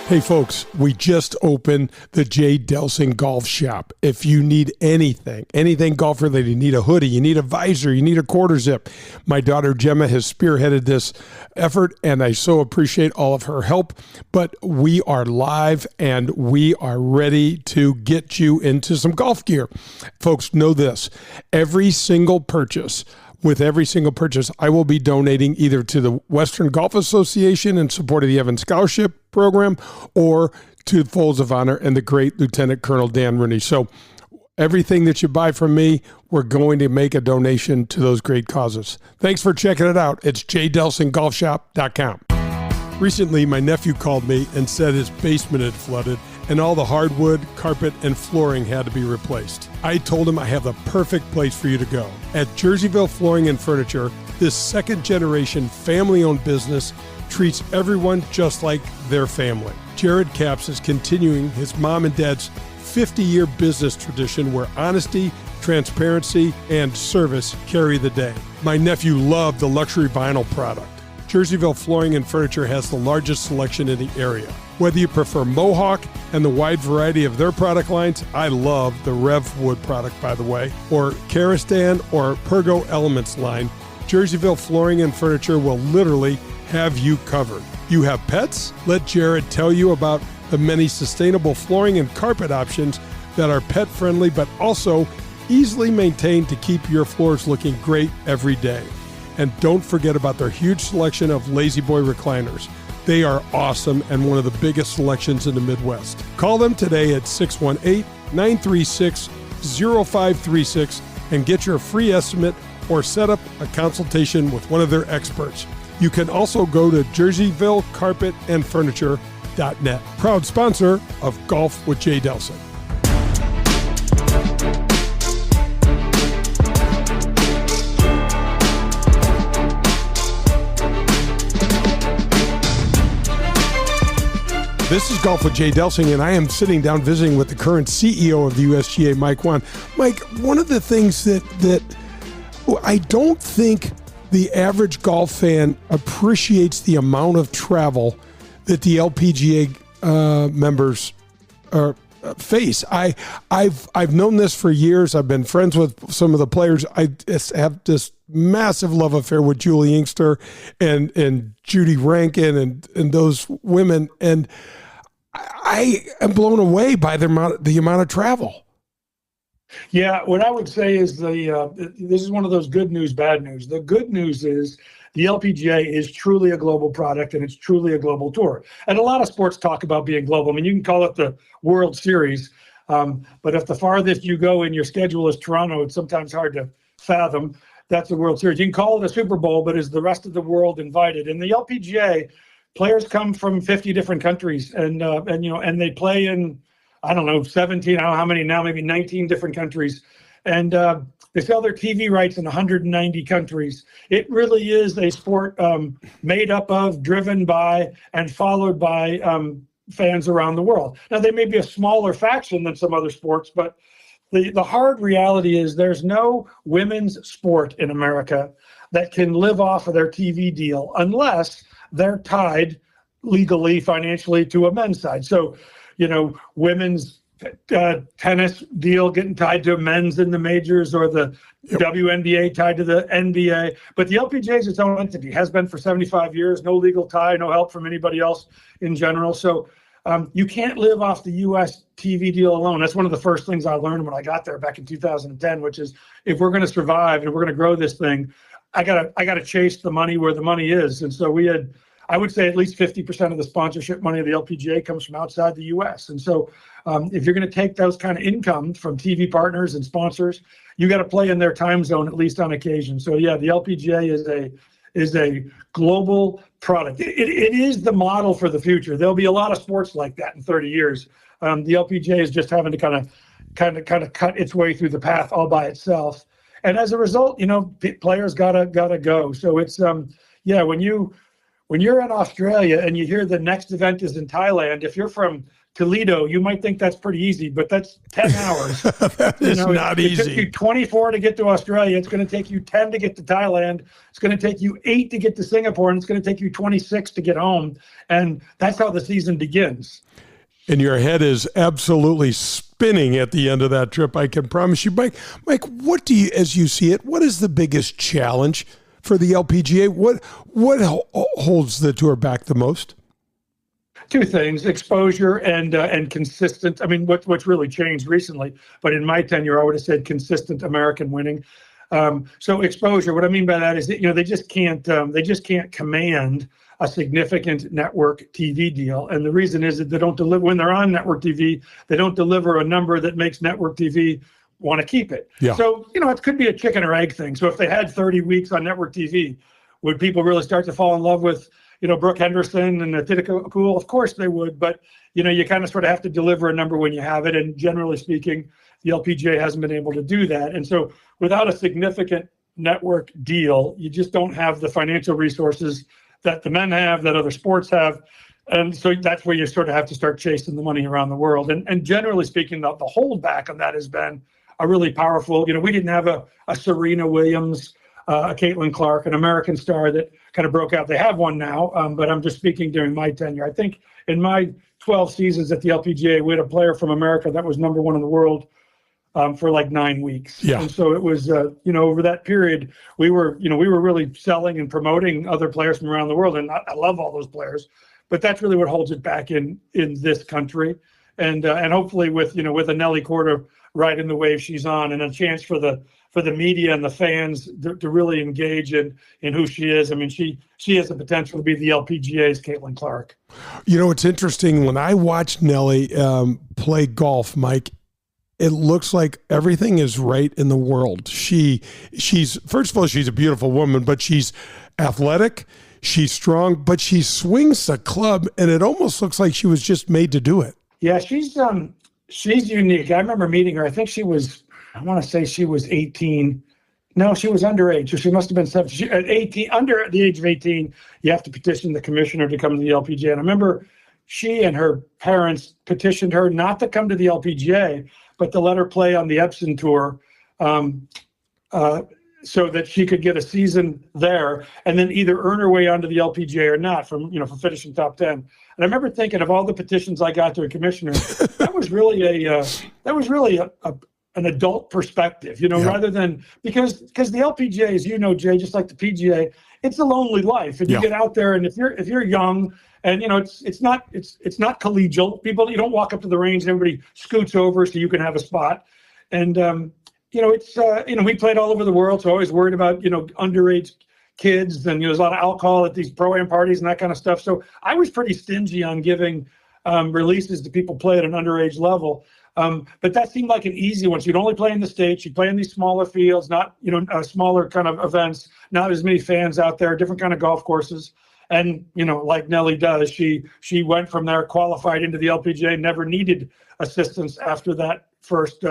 Hey folks, we just opened the Jay Delsing Golf Shop. If you need anything golf related, you need a hoodie, you need a visor, you need a quarter zip. My daughter Gemma has spearheaded this effort and I so appreciate all of her help. But we are live and we are ready to get you into some golf gear. Folks, know this, with every single purchase, I will be donating either to the Western Golf Association in support of the Evans Scholarship Program or to Folds of Honor and the great Lieutenant Colonel Dan Rooney. So everything that you buy from me, we're going to make a donation to those great causes. Thanks for checking it out. It's jdelsinggolfshop.com. Recently, my nephew called me and said his basement had flooded and all the hardwood, carpet, and flooring had to be replaced. I told him I have the perfect place for you to go. At Jerseyville Flooring and Furniture, this second-generation family-owned business treats everyone just like their family. Jared Capps is continuing his mom and dad's 50-year business tradition where honesty, transparency, and service carry the day. My nephew loved the luxury vinyl product. Jerseyville Flooring and Furniture has the largest selection in the area. Whether you prefer Mohawk and the wide variety of their product lines, I love the Rev Wood product, by the way, or Karastan or Pergo Elements line, Jerseyville Flooring and Furniture will literally have you covered. You have pets? Let Jared tell you about the many sustainable flooring and carpet options that are pet-friendly but also easily maintained to keep your floors looking great every day. And don't forget about their huge selection of Lazy Boy recliners. They are awesome and one of the biggest selections in the Midwest. Call them today at 618-936-0536 and get your free estimate or set up a consultation with one of their experts. You can also go to jerseyvillecarpetandfurniture.net. Proud sponsor of Golf with Jay Delsing. This is Golf with Jay Delsing, and I am sitting down visiting with the current CEO of the USGA, Mike Whan. Mike, one of the things that I don't think the average golf fan appreciates the amount of travel that the LPGA members face. I've known this for years. I've been friends with some of the players. I just have this massive love affair with Julie Inkster and Judy Rankin and those women, and I am blown away by the amount of travel. Yeah, what I would say is this is one of those good news, bad news. The good news is the LPGA is truly a global product and it's truly a global tour. And a lot of sports talk about being global. I mean, you can call it the World Series, but if the farthest you go in your schedule is Toronto, it's sometimes hard to fathom. That's the World Series. You can call it a Super Bowl, but is the rest of the world invited? In the LPGA, players come from 50 different countries, and they play in, I don't know, 17, I don't know how many now, maybe 19 different countries. And they sell their TV rights in 190 countries. It really is a sport made up of, driven by, and followed by fans around the world. Now, they may be a smaller faction than some other sports, but the hard reality is there's no women's sport in America that can live off of their TV deal unless they're tied legally, financially to a men's side. So, women's tennis deal getting tied to men's in the majors, or the WNBA tied to the NBA. But the LPGA is its own entity, has been for 75 years, no legal tie, no help from anybody else in general. So you can't live off the U.S. TV deal alone. That's one of the first things I learned when I got there back in 2010, which is if we're going to survive and we're going to grow this thing, I gotta chase the money where the money is. And so we had, I would say, at least 50% of the sponsorship money of the LPGA comes from outside the U.S. And so if you're going to take those kind of income from TV partners and sponsors, you got to play in their time zone, at least on occasion. So yeah, the LPGA is a global product. It is the model for the future. There'll be a lot of sports like that in 30 years. The LPGA is just having to kind of cut its way through the path all by itself. And as a result, players gotta go. So it's when you're in Australia and you hear the next event is in Thailand, if you're from Toledo, you might think that's pretty easy, but that's 10 hours. It's not easy. It took you 24 to get to Australia. It's going to take you 10 to get to Thailand. It's going to take you 8 to get to Singapore, and it's going to take you 26 to get home. And that's how the season begins. And your head is absolutely spinning at the end of that trip, I can promise you. Mike, what do you, as you see it, what is the biggest challenge for the LPGA? What holds the tour back the most? Two things: exposure and consistent. I mean, what's really changed recently, but in my tenure, I would have said consistent American winning. So exposure. What I mean by that is that they just can't command a significant network TV deal, and the reason is that they don't deliver when they're on network TV. They don't deliver a number that makes network TV want to keep it. Yeah. So it could be a chicken or egg thing. So if they had 30 weeks on network TV, would people really start to fall in love with Brooke Henderson and Titica Cool? Of course they would, but you kind of sort of have to deliver a number when you have it. And generally speaking, the LPGA hasn't been able to do that. And so without a significant network deal, you just don't have the financial resources that the men have, that other sports have, And so that's where you sort of have to start chasing the money around the world. And generally speaking, the holdback on that has been a really powerful, we didn't have a Serena Williams, a Caitlin Clark, an American star that kind of broke out. They have one now, but I'm just speaking during my tenure. I think in my 12 seasons at the LPGA, we had a player from America that was number one in the world for like 9 weeks. Yeah. And so it was, over that period, we were really selling and promoting other players from around the world. And I love all those players, but that's really what holds it back in this country. And hopefully with a Nelly Korda riding the wave she's on, and a chance for the media and the fans to really engage in who she is. I mean, she has the potential to be the LPGA's Caitlin Clark. It's interesting when I watch Nelly play golf, Mike. It looks like everything is right in the world. She's first of all, she's a beautiful woman, but she's athletic, she's strong, but she swings the club, and it almost looks like she was just made to do it. Yeah, she's unique. I remember meeting her. I think she was 18. No, she was underage, so she must have been 17. At 18, under the age of 18, you have to petition the commissioner to come to the LPGA. And I remember she and her parents petitioned her not to come to the LPGA, but to let her play on the Epson Tour, so that she could get a season there and then either earn her way onto the LPGA or not for finishing top 10. And I remember thinking of all the petitions I got to a commissioner, that was really an adult perspective, rather than because the LPGA, as Jay, just like the PGA, it's a lonely life, and you get out there, and if you're young, and it's not collegial. People, you don't walk up to the range and everybody scoots over so you can have a spot, and we played all over the world, so I always worried about underage kids, and there's a lot of alcohol at these pro-am parties and that kind of stuff. So I was pretty stingy on giving releases to people play at an underage level. But that seemed like an easy one. So you'd only play in the States, you'd play in these smaller fields, not, smaller kind of events, not as many fans out there, different kind of golf courses. And, like Nelly does, she went from there, qualified into the LPGA, never needed assistance after that first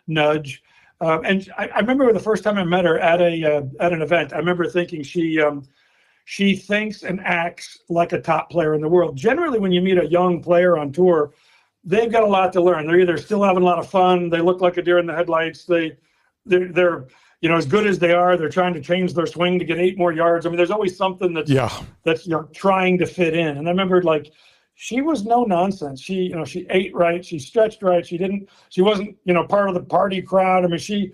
nudge. And I remember the first time I met her at an event, I remember thinking she thinks and acts like a top player in the world. Generally, when you meet a young player on tour, they've got a lot to learn. They're either still having a lot of fun, they look like a deer in the headlights, they're as good as they are, they're trying to change their swing to get 8 more yards. I mean, there's always something that's trying to fit in. And I remember she was no nonsense. She ate right, she stretched right, she wasn't part of the party crowd. I mean, she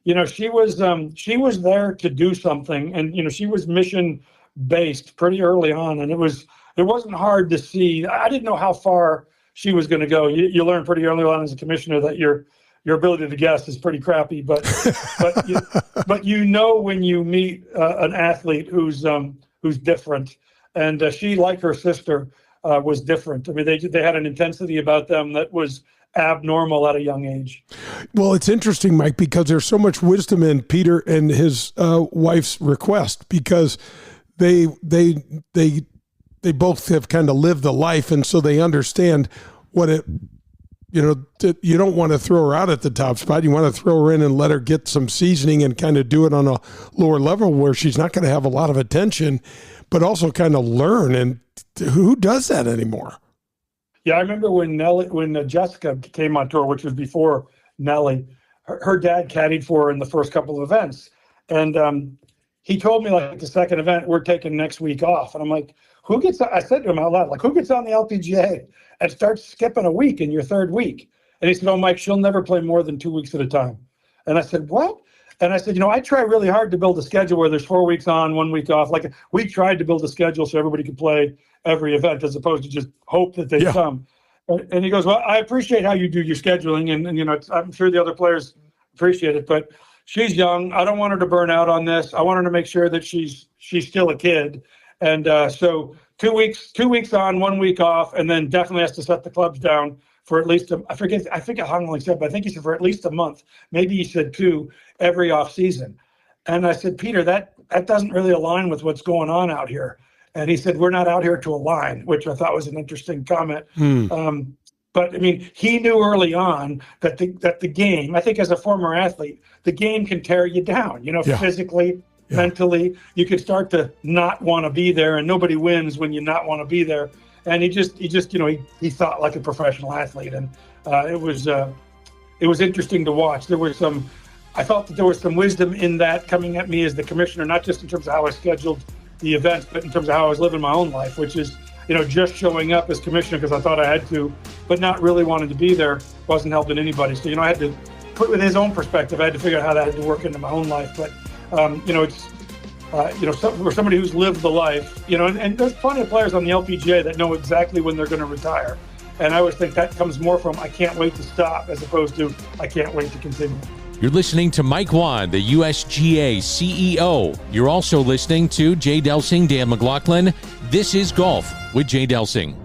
was there to do something, and she was mission based pretty early on, and it wasn't hard to see. I didn't know how far she was going to go. You learn pretty early on as a commissioner that your ability to guess is pretty crappy, but when you meet an athlete who's different, and she, like her sister, was different. I mean, they had an intensity about them that was abnormal at a young age. Well, it's interesting, Mike, because there's so much wisdom in Peter and his wife's request, because they both have kind of lived the life, and so they understand what it, you don't want to throw her out at the top spot. You want to throw her in and let her get some seasoning and kind of do it on a lower level where she's not going to have a lot of attention, but also kind of learn. And who does that anymore? Yeah, I remember when Jessica came on tour, which was before Nelly, her dad caddied for her in the first couple of events. And he told me, the second event, we're taking next week off. And I'm like, I said to him out loud, who gets on the LPGA and starts skipping a week in your third week? And he said, oh, Mike, she'll never play more than 2 weeks at a time. And I said, what? And I said, I try really hard to build a schedule where there's 4 weeks on, 1 week off. We tried to build a schedule so everybody could play every event as opposed to just hope that they come. And he goes, well, I appreciate how you do your scheduling. And I'm sure the other players appreciate it, but she's young. I don't want her to burn out on this. I want her to make sure that she's still a kid. And so 2 weeks on, 1 week off, and then definitely has to set the clubs down for at least, I think Hong only said, but I think he said for at least a month. Maybe he said 2 every off season. And I said, Peter, that doesn't really align with what's going on out here. And he said, we're not out here to align, which I thought was an interesting comment. But I mean, he knew early on that the game, I think as a former athlete, the game can tear you down, physically, mentally. You could start to not want to be there, and nobody wins when you not want to be there. and he just he thought like a professional athlete, and it was interesting to watch. I felt that there was some wisdom in that coming at me as the commissioner, not just in terms of how I scheduled the events, but in terms of how I was living my own life, which is, just showing up as commissioner because I thought I had to, but not really wanting to be there wasn't helping anybody. So, I had to put with his own perspective, I had to figure out how that had to work into my own life. But, for somebody who's lived the life, and there's plenty of players on the LPGA that know exactly when they're going to retire. And I always think that comes more from I can't wait to stop as opposed to I can't wait to continue. You're listening to Mike Whan, the USGA CEO. You're also listening to Jay Delsing, Dan McLaughlin. This is Golf with Jay Delsing.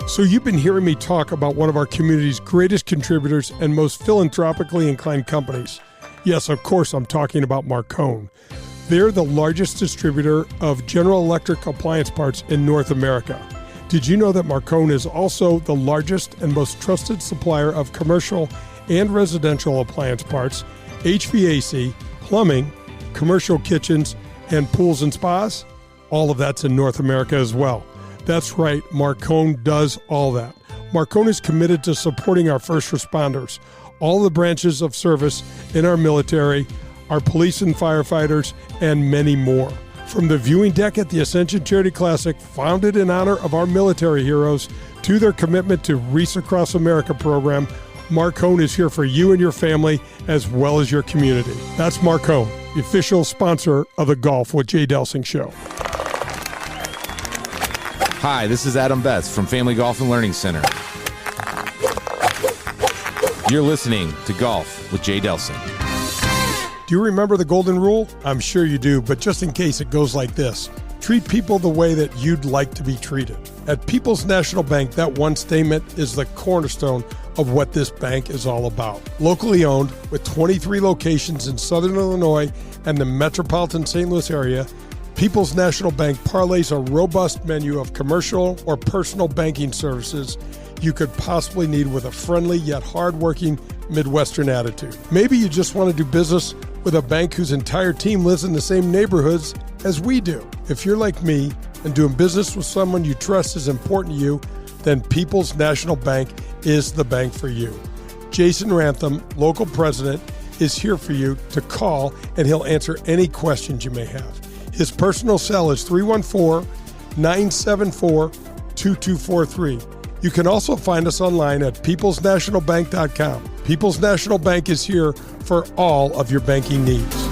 So you've been hearing me talk about one of our community's greatest contributors and most philanthropically inclined companies. Yes, of course, I'm talking about Marcone. They're the largest distributor of General Electric appliance parts in North America. Did you know that Marcone is also the largest and most trusted supplier of commercial and residential appliance parts, HVAC, plumbing, commercial kitchens, and pools and spas? All of that's in North America as well. That's right, Marcone does all that. Marcone is committed to supporting our first responders, all the branches of service in our military, our police and firefighters, and many more. From the viewing deck at the Ascension Charity Classic, founded in honor of our military heroes, to their commitment to Reese Across America program, Marcone is here for you and your family as well as your community. That's Marcone, the official sponsor of the Golf with Jay Delsing show. Hi, this is Adam Betts from Family Golf and Learning Center. You're listening to Golf with Jay Delsing. Do you remember the golden rule? I'm sure you do, but just in case, it goes like this. Treat people the way that you'd like to be treated. At People's National Bank, that one statement is the cornerstone of what this bank is all about. Locally owned, with 23 locations in Southern Illinois and the metropolitan St. Louis area, People's National Bank parlays a robust menu of commercial or personal banking services you could possibly need with a friendly yet hardworking Midwestern attitude. Maybe you just want to do business with a bank whose entire team lives in the same neighborhoods as we do. If you're like me and doing business with someone you trust is important to you, then People's National Bank is the bank for you. Jason Rantham, local president, is here for you to call, and he'll answer any questions you may have. His personal cell is 314-974-2243. You can also find us online at peoplesnationalbank.com. People's National Bank is here for all of your banking needs.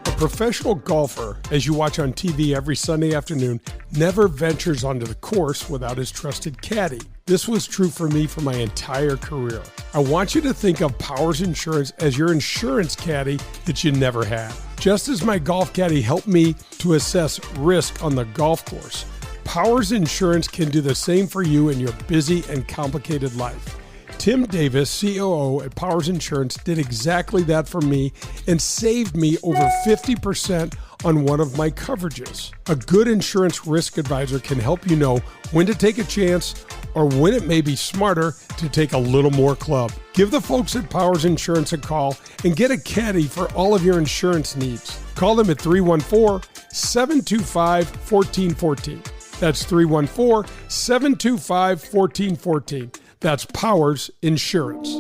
A professional golfer, as you watch on TV every Sunday afternoon, never ventures onto the course without his trusted caddy. This was true for me for my entire career. I want you to think of Powers Insurance as your insurance caddy that you never had. Just as my golf caddy helped me to assess risk on the golf course, Powers Insurance can do the same for you in your busy and complicated life. Tim Davis, COO at Powers Insurance, did exactly that for me and saved me over 50% on one of my coverages. A good insurance risk advisor can help you know when to take a chance or when it may be smarter to take a little more club. Give the folks at Powers Insurance a call and get a caddy for all of your insurance needs. Call them at 314-725-1414. That's 314-725-1414. That's Powers Insurance.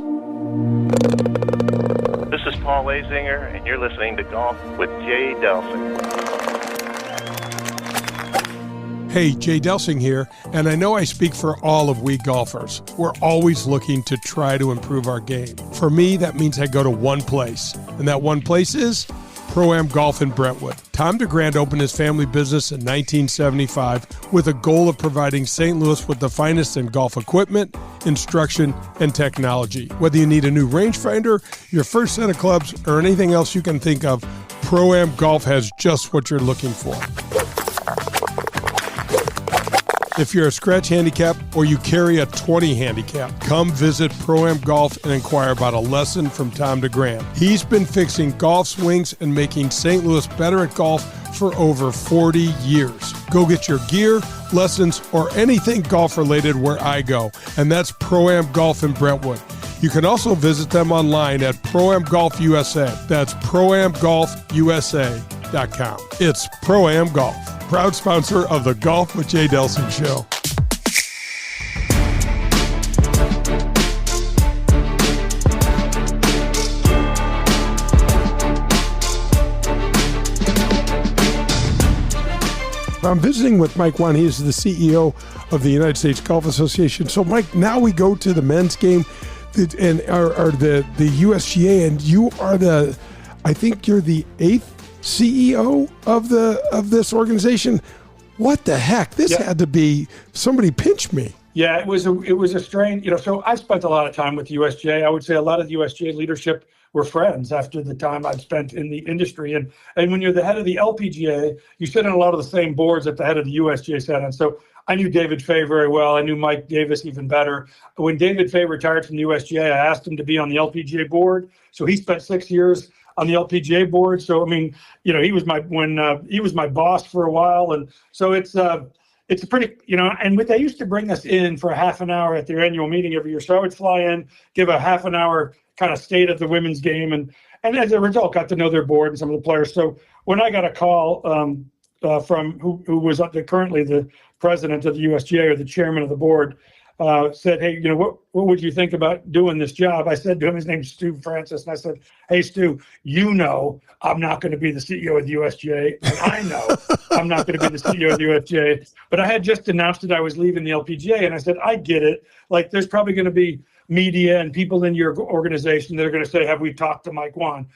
This is Paul Lazinger, and you're listening to Golf with Jay Delsing. Hey, Jay Delsing here, and I know I speak for all of we golfers. We're always looking to try to improve our game. For me, that means I go to one place, and that one place is Pro-Am Golf in Brentwood. Tom DeGrand opened his family business in 1975 with a goal of providing St. Louis with the finest in golf equipment, instruction, and technology. Whether you need a new rangefinder, your first set of clubs, or anything else you can think of, Pro-Am Golf has just what you're looking for. If you're a scratch handicap or you carry a 20 handicap, come visit Pro-Am Golf and inquire about a lesson from Tom DeGrand. He's been fixing golf swings and making St. Louis better at golf for over 40 years. Go get your gear, lessons, or anything golf related where I go, and that's Pro-Am Golf in Brentwood. You can also visit them online at Pro-Am Golf USA. That's ProAmGolfUSA.com. It's Pro-Am Golf, proud sponsor of the Golf with Jay Delsing show. I'm visiting with Mike Whan. He is the CEO of the United States Golf Association. So, Mike, now we go to the men's game and are the USGA, and you are I think you're the 8th CEO of this organization. What the heck? This had to be, somebody pinch me. Yeah, it was a strange, so I spent a lot of time with the USGA. I would say a lot of the USGA leadership were friends after the time I'd spent in the industry. And when you're the head of the LPGA, you sit on a lot of the same boards that the head of the USGA sat on. So I knew David Fay very well. I knew Mike Davis even better. When David Fay retired from the USGA, I asked him to be on the LPGA board. So he spent 6 years on the LPGA board. So, I mean, he was my boss for a while. And so it's a pretty, and they used to bring us in for a half an hour at their annual meeting every year. So I would fly in, give a half an hour kind of state of the women's game. And as a result, got to know their board and some of the players. So when I got a call from who was currently the president of the USGA or the chairman of the board, said, hey, what would you think about doing this job? I said to him, his name's Stu Francis, and I said, hey, Stu, I'm not going to be the CEO of the USGA, and I know I'm not going to be the CEO of the USGA, but I had just announced that I was leaving the LPGA, and I said, I get it. Like, there's probably going to be media and people in your organization that are going to say, have we talked to Mike Whan?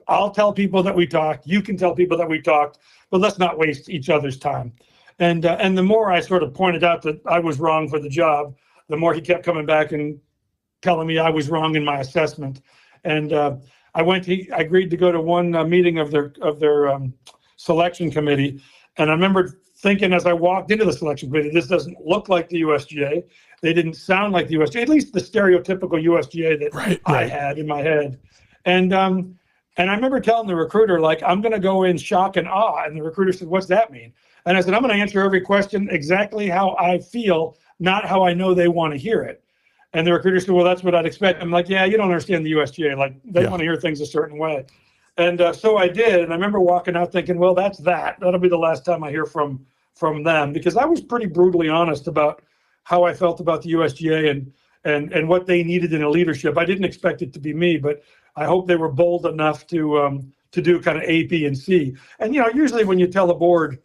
I'll tell people that we talked, you can tell people that we talked, but let's not waste each other's time. And the more I sort of pointed out that I was wrong for the job, the more he kept coming back and telling me I was wrong in my assessment. And I agreed to go to one meeting of their selection committee. And I remember thinking as I walked into the selection committee, this doesn't look like the USGA. They didn't sound like the USGA, at least the stereotypical USGA that I had in my head. And I remember telling the recruiter, like, I'm going to go in shock and awe. And the recruiter said, what's that mean? And I said, I'm going to answer every question exactly how I feel, not how I know they want to hear it. And the recruiter said, well, that's what I'd expect. I'm like, yeah, you don't understand the USGA. Like, they want to hear things a certain way. And so I did. And I remember walking out thinking, well, that'll be the last time I hear from them, because I was pretty brutally honest about how I felt about the USGA and what they needed in a leadership. I didn't expect it to be me, but I hope they were bold enough to do kind of A, B, and C. And, usually when you tell a board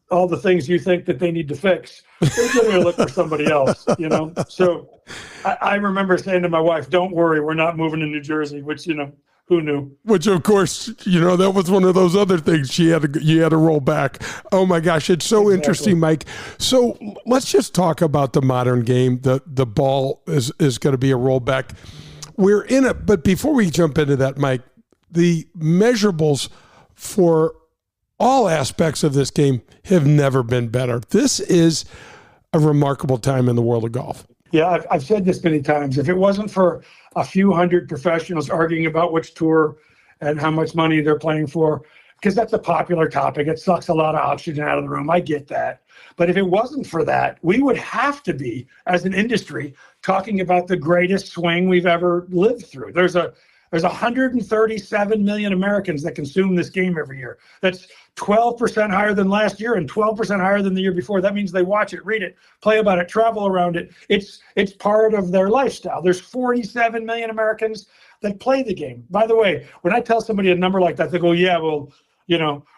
all the things you think that they need to fix, they're going to look for somebody else, So I remember saying to my wife, don't worry, we're not moving to New Jersey, which, who knew? Which, of course, that was one of those other things you had to roll back. Oh, my gosh. It's so interesting, Mike. So let's just talk about the modern game. The ball is going to be a rollback. We're in it. But before we jump into that, Mike, the measurables for all aspects of this game have never been better. This is a remarkable time in the world of golf. Yeah, I've said this many times. If it wasn't for a few hundred professionals arguing about which tour and how much money they're playing for, because that's a popular topic, it sucks a lot of oxygen out of the room. I get that. But if it wasn't for that, we would have to be, as an industry, talking about the greatest swing we've ever lived through. There's 137 million Americans that consume this game every year. That's 12% higher than last year and 12% higher than the year before. That means they watch it, read it, play about it, travel around it. It's part of their lifestyle. There's 47 million Americans that play the game. By the way, when I tell somebody a number like that, they go, yeah, well,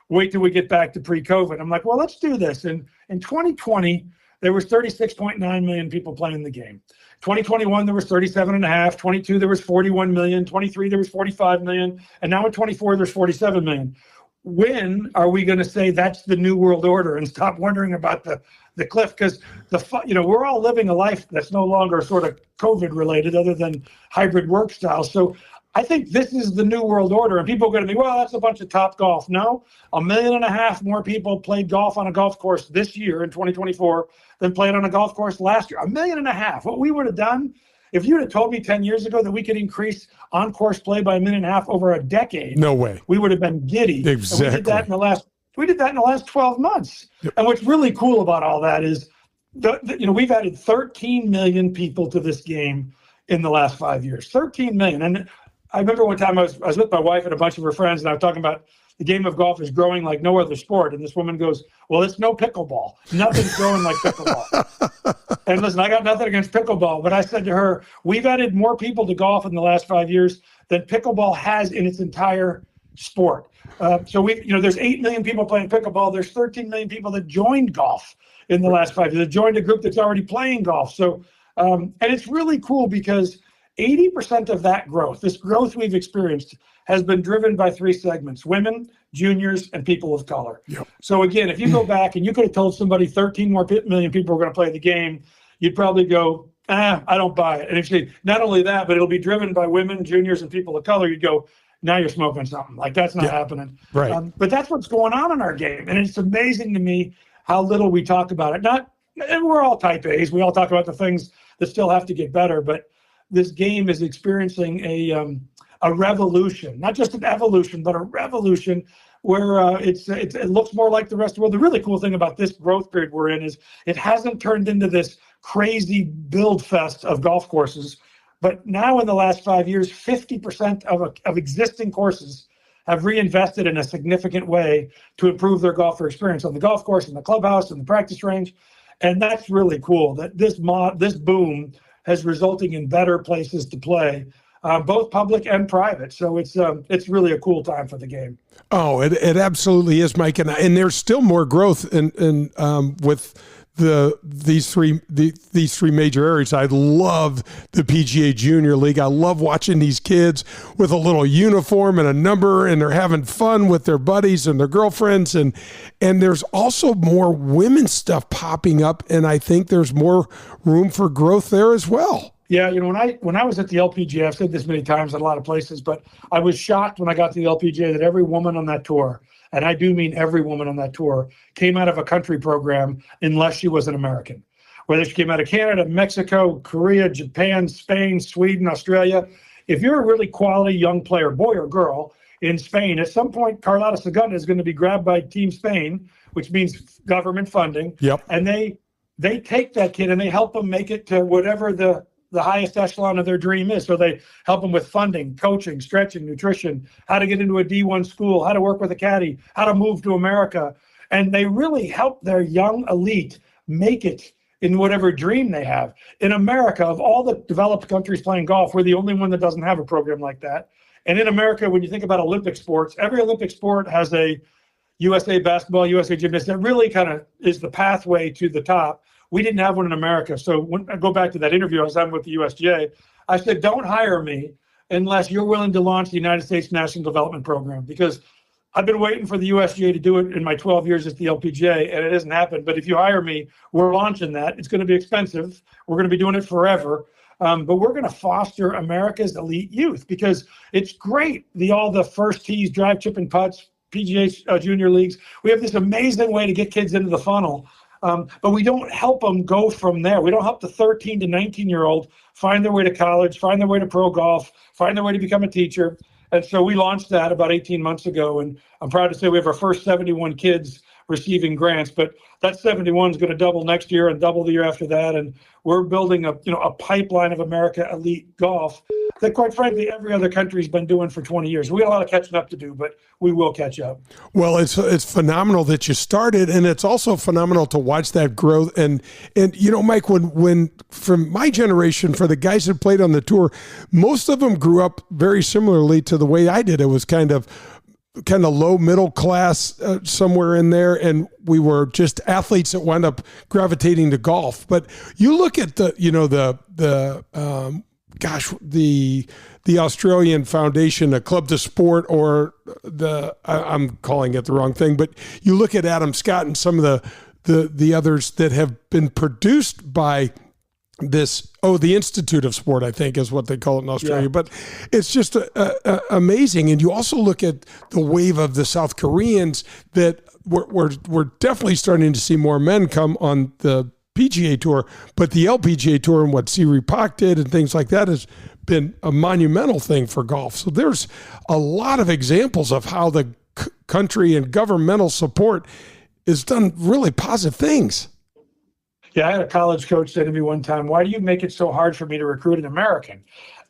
wait till we get back to pre-COVID. I'm like, well, let's do this. In 2020, there was 36.9 million people playing the game. 2021, there was 37.5. 22, there was 41 million. 23, there was 45 million. And now in 24, there's 47 million. When are we going to say that's the new world order and stop wondering about the cliff? Because we're all living a life that's no longer sort of COVID related, other than hybrid work styles. So I think this is the new world order, and people are going to be, well, that's a bunch of top golf. No, 1.5 million more people played golf on a golf course this year in 2024 than played on a golf course last year. 1.5 million. What we would have done if you had told me 10 years ago that we could increase on-course play by 1.5 million over a decade, no way, we would have been giddy. Exactly. And we did that in the last 12 months. Yep. And what's really cool about all that is, we've added 13 million people to this game in the last 5 years. 13 million. And I remember one time I was with my wife and a bunch of her friends, and I was talking about the game of golf is growing like no other sport. And this woman goes, well, it's no pickleball. Nothing's growing like pickleball. And listen, I got nothing against pickleball, but I said to her, we've added more people to golf in the last 5 years than pickleball has in its entire sport. So there's 8 million people playing pickleball. There's 13 million people that joined golf in the last 5 years. That joined a group that's already playing golf. So, and it's really cool because 80% of that growth, this growth we've experienced, has been driven by three segments: women, juniors, and people of color. Yep. So again, if you go back and you could have told somebody 13 more million people were going to play the game, you'd probably go, I don't buy it. And if you say, not only that, but it'll be driven by women, juniors, and people of color, you'd go, now you're smoking something. Like, that's not happening. Right. But that's what's going on in our game. And it's amazing to me how little we talk about it. And we're all type A's. We all talk about the things that still have to get better, but this game is experiencing a revolution, not just an evolution, but a revolution where it looks more like the rest of the world. The really cool thing about this growth period we're in is it hasn't turned into this crazy build fest of golf courses. But now in the last 5 years, 50% of existing courses have reinvested in a significant way to improve their golfer experience on the golf course, in the clubhouse, in the practice range. And that's really cool that this boom has resulting in better places to play, both public and private. So it's really a cool time for the game. Oh, it absolutely is, Mike. And there's still more growth in with these three major areas. I love the PGA Junior League. I love watching these kids with a little uniform and a number, and they're having fun with their buddies and their girlfriends. And there's also more women's stuff popping up, and I think there's more room for growth there as well. Yeah, when I was at the LPGA, I've said this many times at a lot of places, but I was shocked when I got to the LPGA that every woman on that tour, and I do mean every woman on that tour, came out of a country program unless she was an American. Whether she came out of Canada, Mexico, Korea, Japan, Spain, Sweden, Australia. If you're a really quality young player, boy or girl, in Spain, at some point, Carlota Segunda is going to be grabbed by Team Spain, which means government funding. Yep. And they take that kid and they help them make it to whatever the highest echelon of their dream is. So they help them with funding, coaching, stretching, nutrition, how to get into a D1 school, how to work with a caddy, how to move to America. And they really help their young elite make it in whatever dream they have. In America, of all the developed countries playing golf, we're the only one that doesn't have a program like that. And in America, when you think about Olympic sports, every Olympic sport has a USA basketball, USA gymnastics. That really kind of is the pathway to the top. We didn't have one in America. So when I go back to that interview I was having with the USGA, I said, don't hire me unless you're willing to launch the United States National Development Program, because I've been waiting for the USGA to do it in my 12 years at the LPGA, and it hasn't happened. But if you hire me, we're launching that. It's going to be expensive. We're going to be doing it forever. But we're going to foster America's elite youth, because it's great. All the first tees, drive, chip, and putts, PGA junior leagues. We have this amazing way to get kids into the funnel. But we don't help them go from there. We don't help the 13 to 19-year-old find their way to college, find their way to pro golf, find their way to become a teacher. And so we launched that about 18 months ago. And I'm proud to say we have our first 71 kids receiving grants. But that 71 is going to double next year and double the year after that. And we're building a pipeline of America elite golf that, quite frankly, every other country's been doing for 20 years. We got a lot of catching up to do, but we will catch up. Well, it's phenomenal that you started, and it's also phenomenal to watch that growth. And Mike, when from my generation, for the guys that played on the tour, most of them grew up very similarly to the way I did. It was kind of low middle class somewhere in there, and we were just athletes that wound up gravitating to golf. But you look at the Australian Foundation, a Club to Sport, or I'm calling it the wrong thing, but you look at Adam Scott and some of the others that have been produced by the Institute of Sport, I think is what they call it in Australia. Yeah. But it's just amazing. And you also look at the wave of the South Koreans that we're definitely starting to see more men come on the PGA Tour, but the LPGA Tour and what Siri Pak did and things like that has been a monumental thing for golf. So there's a lot of examples of how the country and governmental support has done really positive things. Yeah, I had a college coach say to me one time, "Why do you make it so hard for me to recruit an American?"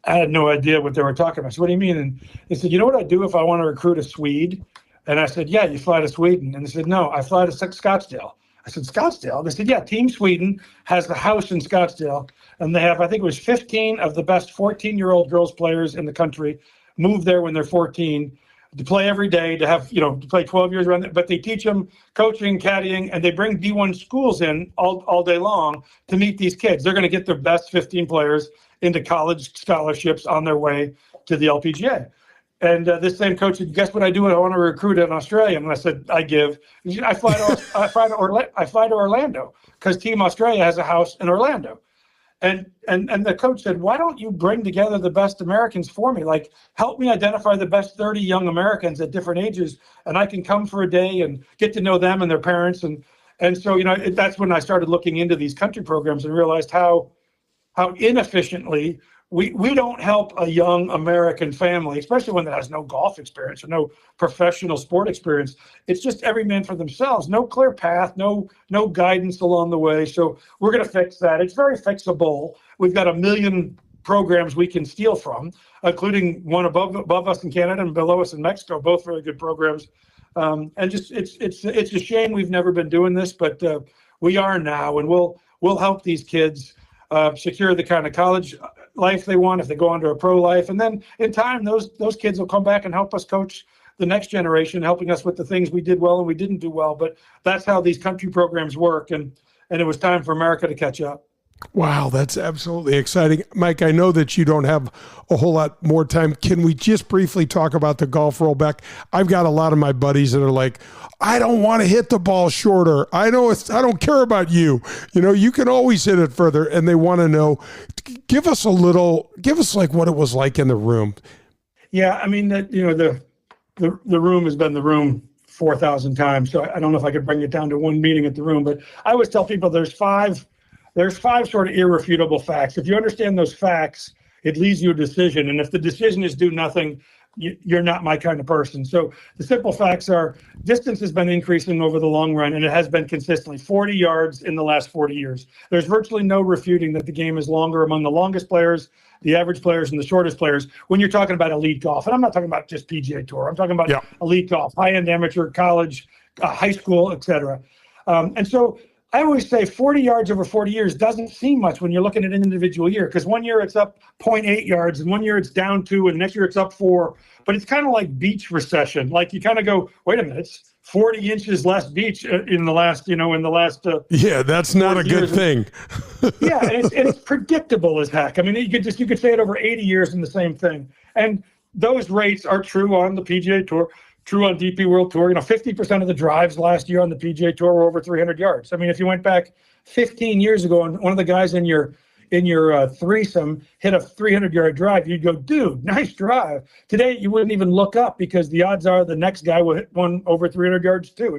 I had no idea what they were talking about. So what do you mean? And they said, "You know what I do if I want to recruit a Swede?" And I said, "Yeah, you fly to Sweden." And they said, "No, I fly to Scottsdale." I said, "Scottsdale?" They said, "Yeah, Team Sweden has the house in Scottsdale, and they have, I think it was 15 of the best 14-year-old girls players in the country move there when they're 14 to play every day, to have, to play 12 years around, but they teach them coaching, caddying, and they bring D1 schools in all day long to meet these kids. They're going to get their best 15 players into college scholarships on their way to the LPGA." And this same coach said, "Guess what I do when I want to recruit an Australian?" And I said, "I give. I fly to Orlando because Team Australia has a house in Orlando." And the coach said, "Why don't you bring together the best Americans for me? Like, help me identify the best 30 young Americans at different ages, and I can come for a day and get to know them and their parents." And so, that's when I started looking into these country programs and realized how inefficiently we don't help a young American family, especially one that has no golf experience or no professional sport experience. It's just every man for themselves. No clear path, no guidance along the way. So we're going to fix that. It's very fixable. We've got 1 million programs we can steal from, including one above us in Canada and below us in Mexico, both very good programs. And just it's a shame we've never been doing this, but we are now, and we'll help these kids secure the kind of college life they want if they go on to a pro life. And then in time, those kids will come back and help us coach the next generation, helping us with the things we did well and we didn't do well. But that's how these country programs work. And it was time for America to catch up. Wow, that's absolutely exciting. Mike, I know that you don't have a whole lot more time. Can we just briefly talk about the golf rollback? I've got a lot of my buddies that are like, "I don't want to hit the ball shorter. I don't care about you. You can always hit it further." And they want to know, give us like what it was like in the room. Yeah, I mean, the room has been the room 4,000 times. So I don't know if I could bring it down to one meeting at the room, but I always tell people there's five sort of irrefutable facts. If you understand those facts, it leads you a decision. And if the decision is do nothing, you're not my kind of person. So the simple facts are distance has been increasing over the long run, and it has been consistently 40 yards in the last 40 years. There's virtually no refuting that the game is longer among the longest players, the average players, and the shortest players when you're talking about elite golf. And I'm not talking about just PGA Tour. I'm talking about elite golf, high-end amateur, college, high school, et cetera. And so I always say 40 yards over 40 years doesn't seem much when you're looking at an individual year, because one year it's up 0.8 yards and one year it's down 2 and next year it's up 4. But it's kind of like beach recession. Like you kind of go, wait a minute, it's 40 inches less beach in the last. Yeah, that's not a good thing. Yeah, and it's predictable as heck. I mean, you could say it over 80 years and the same thing. And those rates are true on the PGA Tour. True on DP World Tour. 50% of the drives last year on the PGA Tour were over 300 yards. I mean, if you went back 15 years ago and one of the guys in your threesome hit a 300-yard drive, you'd go, "Dude, nice drive." Today, you wouldn't even look up because the odds are the next guy will hit one over 300 yards too.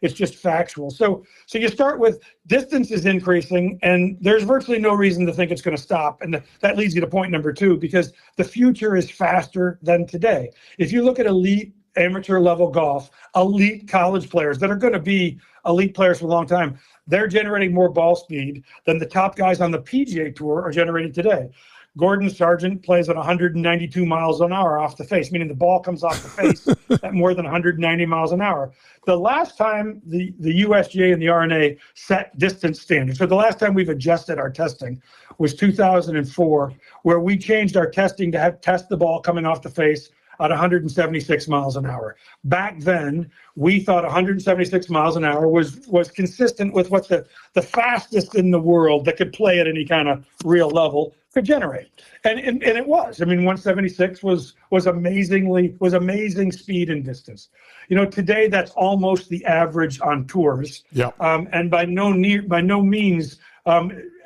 It's just factual. So you start with distance is increasing, and there's virtually no reason to think it's going to stop. And that leads you to point number 2, because the future is faster than today. If you look at elite amateur level golf, elite college players that are going to be elite players for a long time, they're generating more ball speed than the top guys on the PGA Tour are generating today. Gordon Sargent plays at 192 miles an hour off the face, meaning the ball comes off the face at more than 190 miles an hour. The last time the USGA and the R&A set distance standards, so the last time we've adjusted our testing was 2004, where we changed our testing to test the ball coming off the face at 176 miles an hour. Back then, we thought 176 miles an hour was consistent with what the fastest in the world that could play at any kind of real level could generate. And it was. I mean, 176 was amazing speed and distance. Today that's almost the average on tours. Yeah. And by no means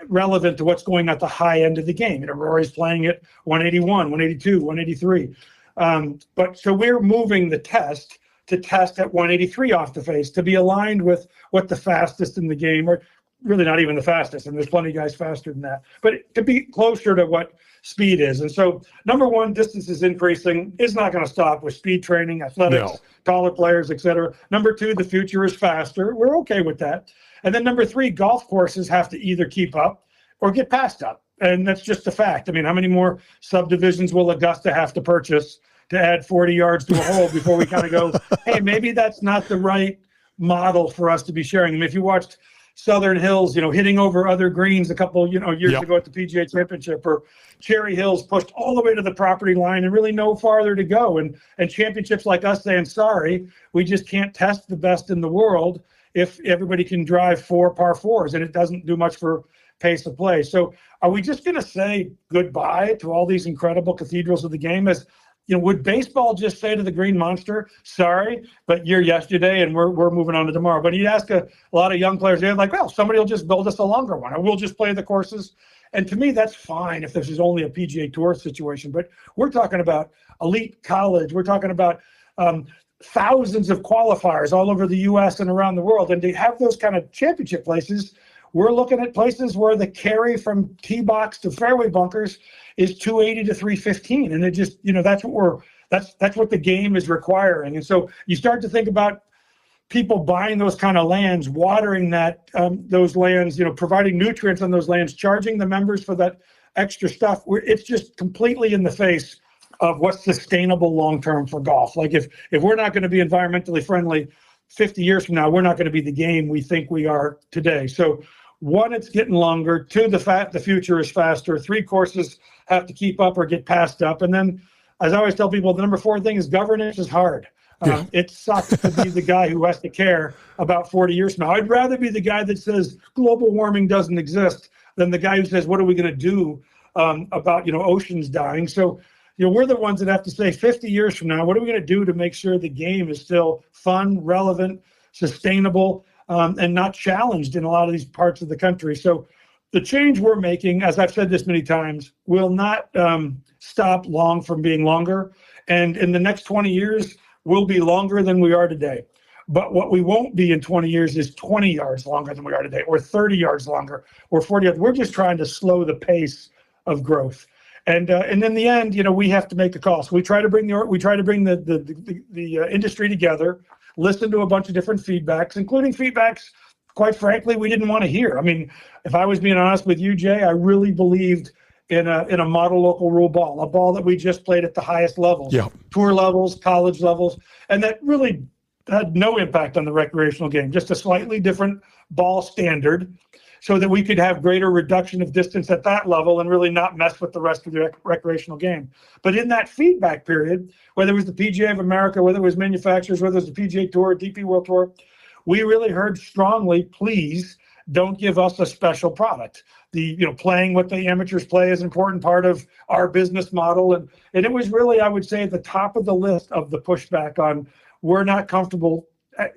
relevant to what's going at the high end of the game. Rory's playing at 181, 182, 183. But so we're moving the test to test at 183 off the face to be aligned with what the fastest in the game are. really not even the fastest, and there's plenty of guys faster than that. But to be closer to what speed is. And so, number one, distance is increasing, is not going to stop with speed training, athletics, taller players, et cetera. Number two, the future is faster. We're okay with that. And then number three, golf courses have to either keep up or get passed up. And that's just a fact. I mean, how many more subdivisions will Augusta have to purchase to add 40 yards to a hole before we kind of go, hey, maybe that's not the right model for us to be sharing. I mean, if you watched Southern Hills, hitting over other greens a couple, years ago at the PGA Championship, or Cherry Hills pushed all the way to the property line and really no farther to go. And championships like us saying, sorry, we just can't test the best in the world if everybody can drive 4 par 4s, and it doesn't do much for pace of play. So are we just going to say goodbye to all these incredible cathedrals of the game? As would baseball just say to the Green Monster, sorry, but you're yesterday and we're moving on to tomorrow? But you'd ask a lot of young players, they're like, well, somebody will just build us a longer one, or we'll just play the courses. And to me, that's fine if this is only a PGA Tour situation. But we're talking about elite college. We're talking about thousands of qualifiers all over the U.S. and around the world. And to have those kind of championship places, we're looking at places where the carry from tee box to fairway bunkers is 280 to 315, and it just that's what the game is requiring. And so you start to think about people buying those kind of lands, watering those lands, providing nutrients on those lands, charging the members for that extra stuff. It's just completely in the face of what's sustainable long term for golf. Like if we're not going to be environmentally friendly 50 years from now, we're not going to be the game we think we are today. So one, it's getting longer. Two, the future is faster. Three, courses have to keep up or get passed up. And then, as I always tell people, the number 4 thing is governance is hard. It sucks to be the guy who has to care about 40 years from now. I'd rather be the guy that says global warming doesn't exist than the guy who says, what are we going to do about oceans dying? So we're the ones that have to say 50 years from now, what are we going to do to make sure the game is still fun, relevant, sustainable, and not challenged in a lot of these parts of the country. So the change we're making, as I've said this many times, will not stop long from being longer. And in the next 20 years, we'll be longer than we are today. But what we won't be in 20 years is 20 yards longer than we are today, or 30 yards longer, or 40 yards. We're just trying to slow the pace of growth. And in the end, we have to make a call. So we try to bring the industry together, listen to a bunch of different feedbacks, including feedbacks, quite frankly, we didn't want to hear. I mean, if I was being honest with you, Jay, I really believed in a model local rule ball, a ball that we just played at the highest levels, tour levels, college levels, and that really had no impact on the recreational game, just a slightly different ball standard so that we could have greater reduction of distance at that level and really not mess with the rest of the recreational game. But in that feedback period, whether it was the PGA of America, whether it was manufacturers, whether it was the PGA Tour, DP World Tour, we really heard strongly, please don't give us a special product. Playing what the amateurs play is an important part of our business model. And it was really, I would say, at the top of the list of the pushback on we're not comfortable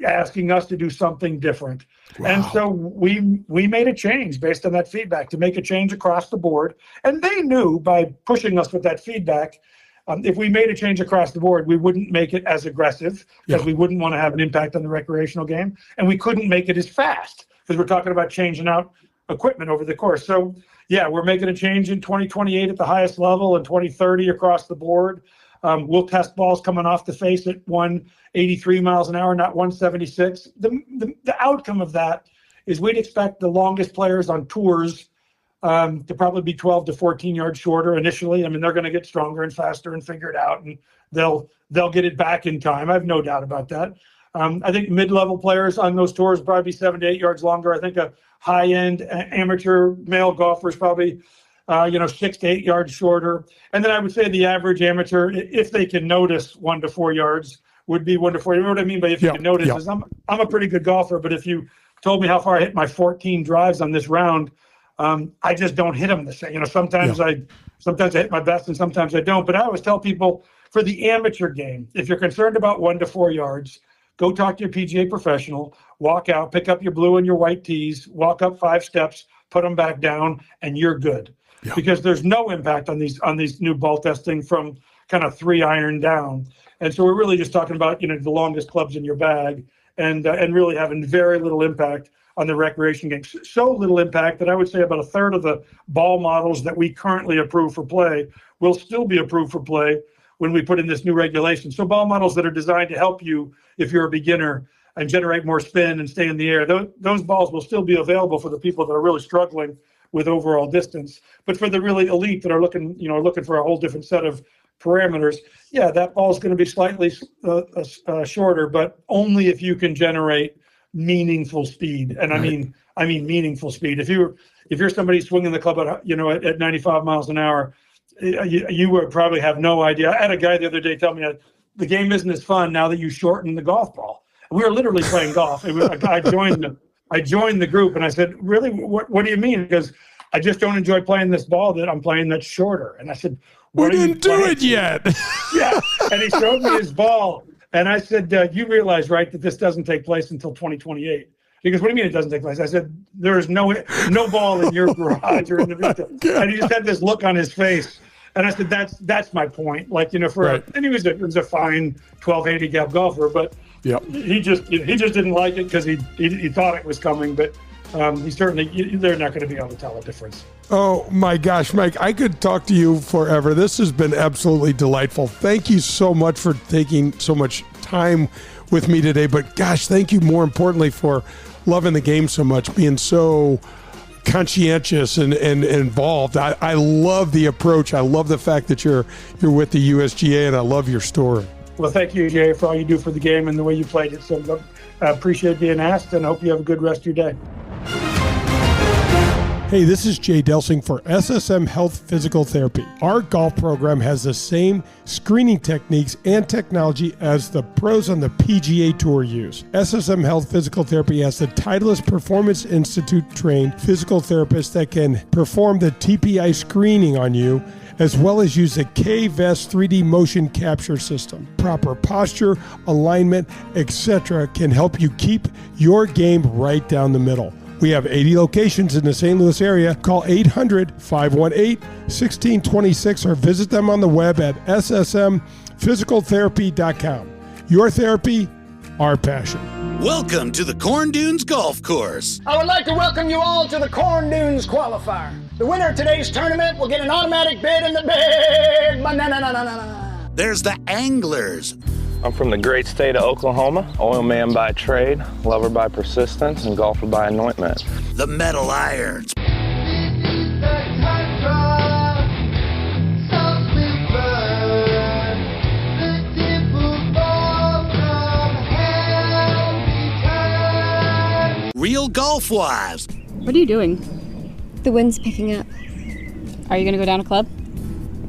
asking us to do something different. Wow. And so we made a change based on that feedback to make a change across the board. And they knew by pushing us with that feedback, if we made a change across the board, we wouldn't make it as aggressive because we wouldn't want to have an impact on the recreational game. And we couldn't make it as fast because we're talking about changing out equipment over the course. So we're making a change in 2028 at the highest level and 2030 across the board. We'll test balls coming off the face at 183 miles an hour, not 176. The outcome of that is we'd expect the longest players on tours to probably be 12 to 14 yards shorter initially. I mean, they're going to get stronger and faster and figure it out, and they'll get it back in time. I have no doubt about that. I think mid-level players on those tours probably 7 to 8 yards longer. I think a high-end amateur male golfer is probably 6 to 8 yards shorter. And then I would say the average amateur, if they can notice 1 to 4 yards, would be 1 to 4. You know what I mean by if you can notice? Is I'm a pretty good golfer, but if you told me how far I hit my 14 drives on this round, I just don't hit them the same. Sometimes I hit my best and sometimes I don't. But I always tell people for the amateur game, if you're concerned about 1 to 4 yards, go talk to your PGA professional, walk out, pick up your blue and your white tees, walk up 5 steps, put them back down, and you're good. Yeah. Because there's no impact on these new ball testing from kind of 3 iron down. And so we're really just talking about, the longest clubs in your bag and really having very little impact on the recreation games. So little impact that I would say about a third of the ball models that we currently approve for play will still be approved for play when we put in this new regulation. So ball models that are designed to help you if you're a beginner and generate more spin and stay in the air, those balls will still be available for the people that are really struggling with overall distance. But for the really elite that are looking for a whole different set of parameters, yeah, that ball is going to be slightly shorter, but only if you can generate meaningful speed. And right. I mean meaningful speed. If you're somebody swinging the club at 95 miles an hour, you would probably have no idea. I had a guy the other day tell me the game isn't as fun now that you shorten the golf ball. We were literally playing golf. I joined the group and I said, really, what do you mean? Because I just don't enjoy playing this ball that I'm playing that's shorter. And I said, we didn't do it yet. Yeah. And he showed me his ball. And I said, you realize, right, that this doesn't take place until 2028. He goes, what do you mean it doesn't take place? I said, there's no ball in your garage or in the retail. And he just had this look on his face. And I said, that's my point. Like, and he was a fine 12 handicap golfer, but yep. he just didn't like it because he thought it was coming, but they're not going to be able to tell a difference. Oh my gosh, Mike, I could talk to you forever. This has been absolutely delightful. Thank you so much for taking so much time with me today. But gosh, thank you more importantly for loving the game so much, being so conscientious and involved. I love the approach. I love the fact that you're with the USGA, and I love your story. Well, thank you, Jay, for all you do for the game and the way you played it. So I appreciate being asked, and I hope you have a good rest of your day. Hey, this is Jay Delsing for SSM Health Physical Therapy. Our golf program has the same screening techniques and technology as the pros on the PGA Tour use. SSM Health Physical Therapy has the Titleist Performance Institute trained physical therapists that can perform the TPI screening on you, as well as use the K-Vest 3D motion capture system. Proper posture, alignment, etc. can help you keep your game right down the middle. We have 80 locations in the St. Louis area. Call 800-518-1626 or visit them on the web at ssmphysicaltherapy.com. Your therapy, our passion. Welcome to the Corn Dunes Golf Course. I would like to welcome you all to the Corn Dunes Qualifier. The winner of today's tournament will get an automatic bid in the big banana. There's the anglers. I'm from the great state of Oklahoma, oil man by trade, lover by persistence, and golfer by anointment. The metal irons. Real golf wives. What are you doing? The wind's picking up. Are you going to go down a club?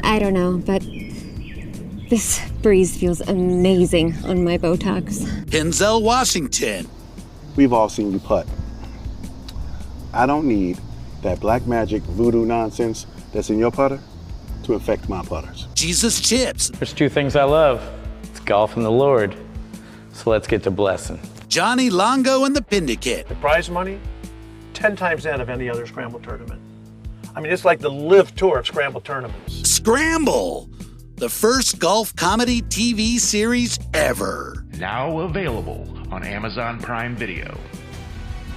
I don't know, but this breeze feels amazing on my Botox. Denzel Washington. We've all seen you putt. I don't need that black magic voodoo nonsense that's in your putter to affect my putters. Jesus Chips. There's two things I love. It's golf and the Lord. So let's get to blessing. Johnny Longo and the Pindicate. The prize money, 10 times that of any other scramble tournament. I mean, it's like the live tour of scramble tournaments. Scramble, the first golf comedy TV series ever. Now available on Amazon Prime Video.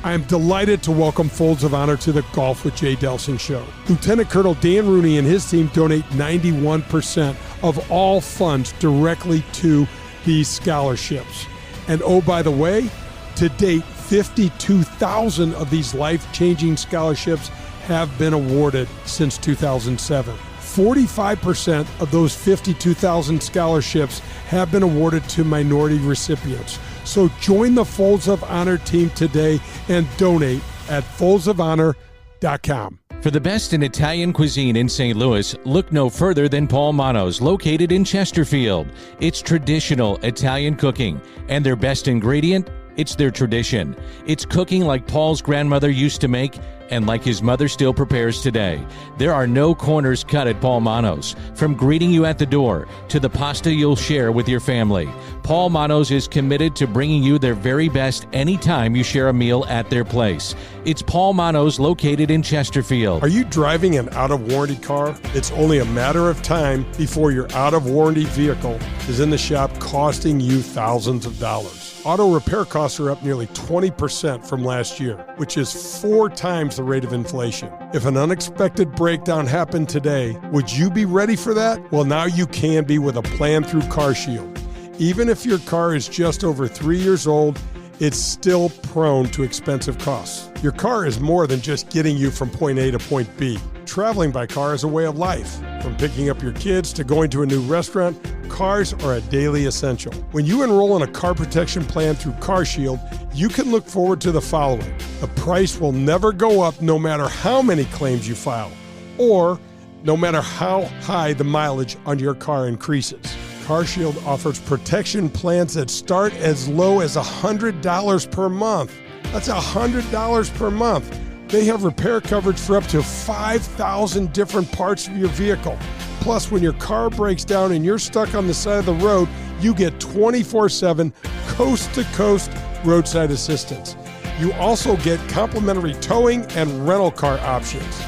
I am delighted to welcome Folds of Honor to the Golf with Jay Delsing show. Lieutenant Colonel Dan Rooney and his team donate 91% of all funds directly to these scholarships. And oh, by the way, to date, 52,000 of these life-changing scholarships have been awarded since 2007. 45% of those 52,000 scholarships have been awarded to minority recipients. So join the Folds of Honor team today and donate at foldsofhonor.com. For the best in Italian cuisine in St. Louis, look no further than Paul Manno's, located in Chesterfield. It's traditional Italian cooking, and their best ingredient, it's their tradition. It's cooking like Paul's grandmother used to make, and like his mother still prepares today. There are no corners cut at Paul Manno's. From greeting you at the door to the pasta you'll share with your family, Paul Manno's is committed to bringing you their very best anytime you share a meal at their place. It's Paul Manno's, located in Chesterfield. Are you driving an out-of-warranty car? It's only a matter of time before your out-of-warranty vehicle is in the shop costing you thousands of dollars. Auto repair costs are up nearly 20% from last year, which is 4 times the rate of inflation. If an unexpected breakdown happened today, would you be ready for that? Well, now you can be with a plan through CarShield. Even if your car is just over 3 years old, it's still prone to expensive costs. Your car is more than just getting you from point A to point B. Traveling by car is a way of life. From picking up your kids to going to a new restaurant, cars are a daily essential. When you enroll in a car protection plan through CarShield, you can look forward to the following. The price will never go up no matter how many claims you file, or no matter how high the mileage on your car increases. CarShield offers protection plans that start as low as $100 per month. That's $100 per month. They have repair coverage for up to 5,000 different parts of your vehicle. Plus, when your car breaks down and you're stuck on the side of the road, you get 24/7 coast-to-coast roadside assistance. You also get complimentary towing and rental car options.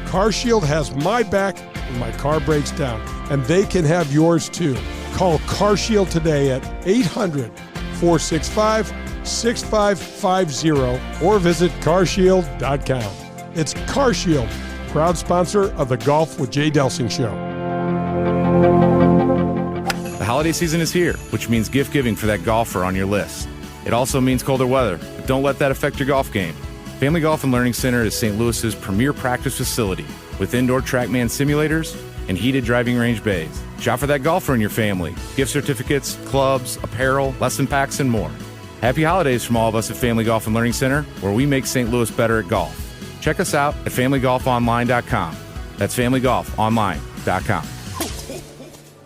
CarShield has my back when my car breaks down, and they can have yours too. Call CarShield today at 800-465-6550 or visit carshield.com. It's CarShield, proud sponsor of the Golf with Jay Delsing show. The holiday season is here, which means gift giving for that golfer on your list. It also means colder weather, but don't let that affect your golf game. Family Golf and Learning Center is St. Louis's premier practice facility with indoor TrackMan simulators and heated driving range bays. Shop for that golfer in your family. Gift certificates, clubs, apparel, lesson packs, and more. Happy holidays from all of us at Family Golf and Learning Center, where we make St. Louis better at golf. Check us out at familygolfonline.com. That's familygolfonline.com.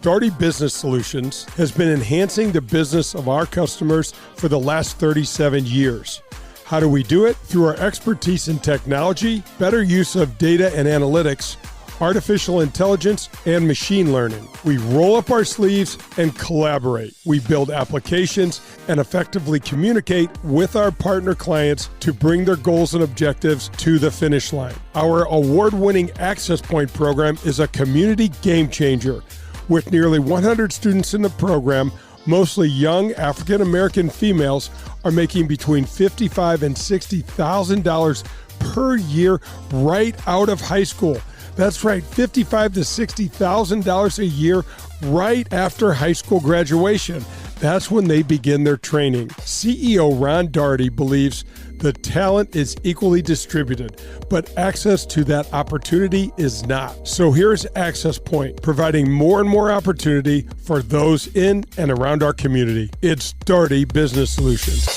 Daugherty Business Solutions has been enhancing the business of our customers for the last 37 years. How do we do it? Through our expertise in technology, better use of data and analytics, artificial intelligence, and machine learning. We roll up our sleeves and collaborate. We build applications and effectively communicate with our partner clients to bring their goals and objectives to the finish line. Our award-winning Access Point program is a community game changer. With nearly 100 students in the program, mostly young African-American females are making between $55,000 and $60,000 per year right out of high school. That's right, $55,000 to $60,000 a year right after high school graduation. That's when they begin their training. CEO Ron Daugherty believes the talent is equally distributed, but access to that opportunity is not. So here's Access Point, providing more and more opportunity for those in and around our community. It's Daugherty Business Solutions.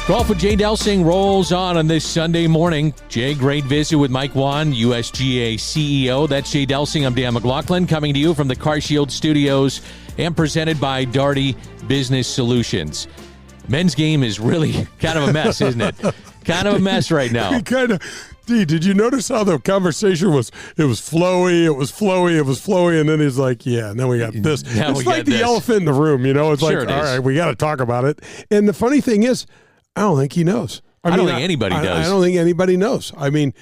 Golf with Jay Delsing rolls on this Sunday morning. Jay, great visit with Mike Whan, USGA CEO. That's Jay Delsing. I'm Dan McLaughlin, coming to you from the CarShield studios and presented by Daugherty Business Solutions. Men's game is really kind of a mess, isn't it? Kind of a mess right now. Did you notice how the conversation was? It was flowy, and then he's like, yeah, and then we got this. It's like the elephant in the room, you know? It's like, all right, we got to talk about it. And the funny thing is, I don't think he knows. I don't think anybody does. I don't think anybody knows. I mean,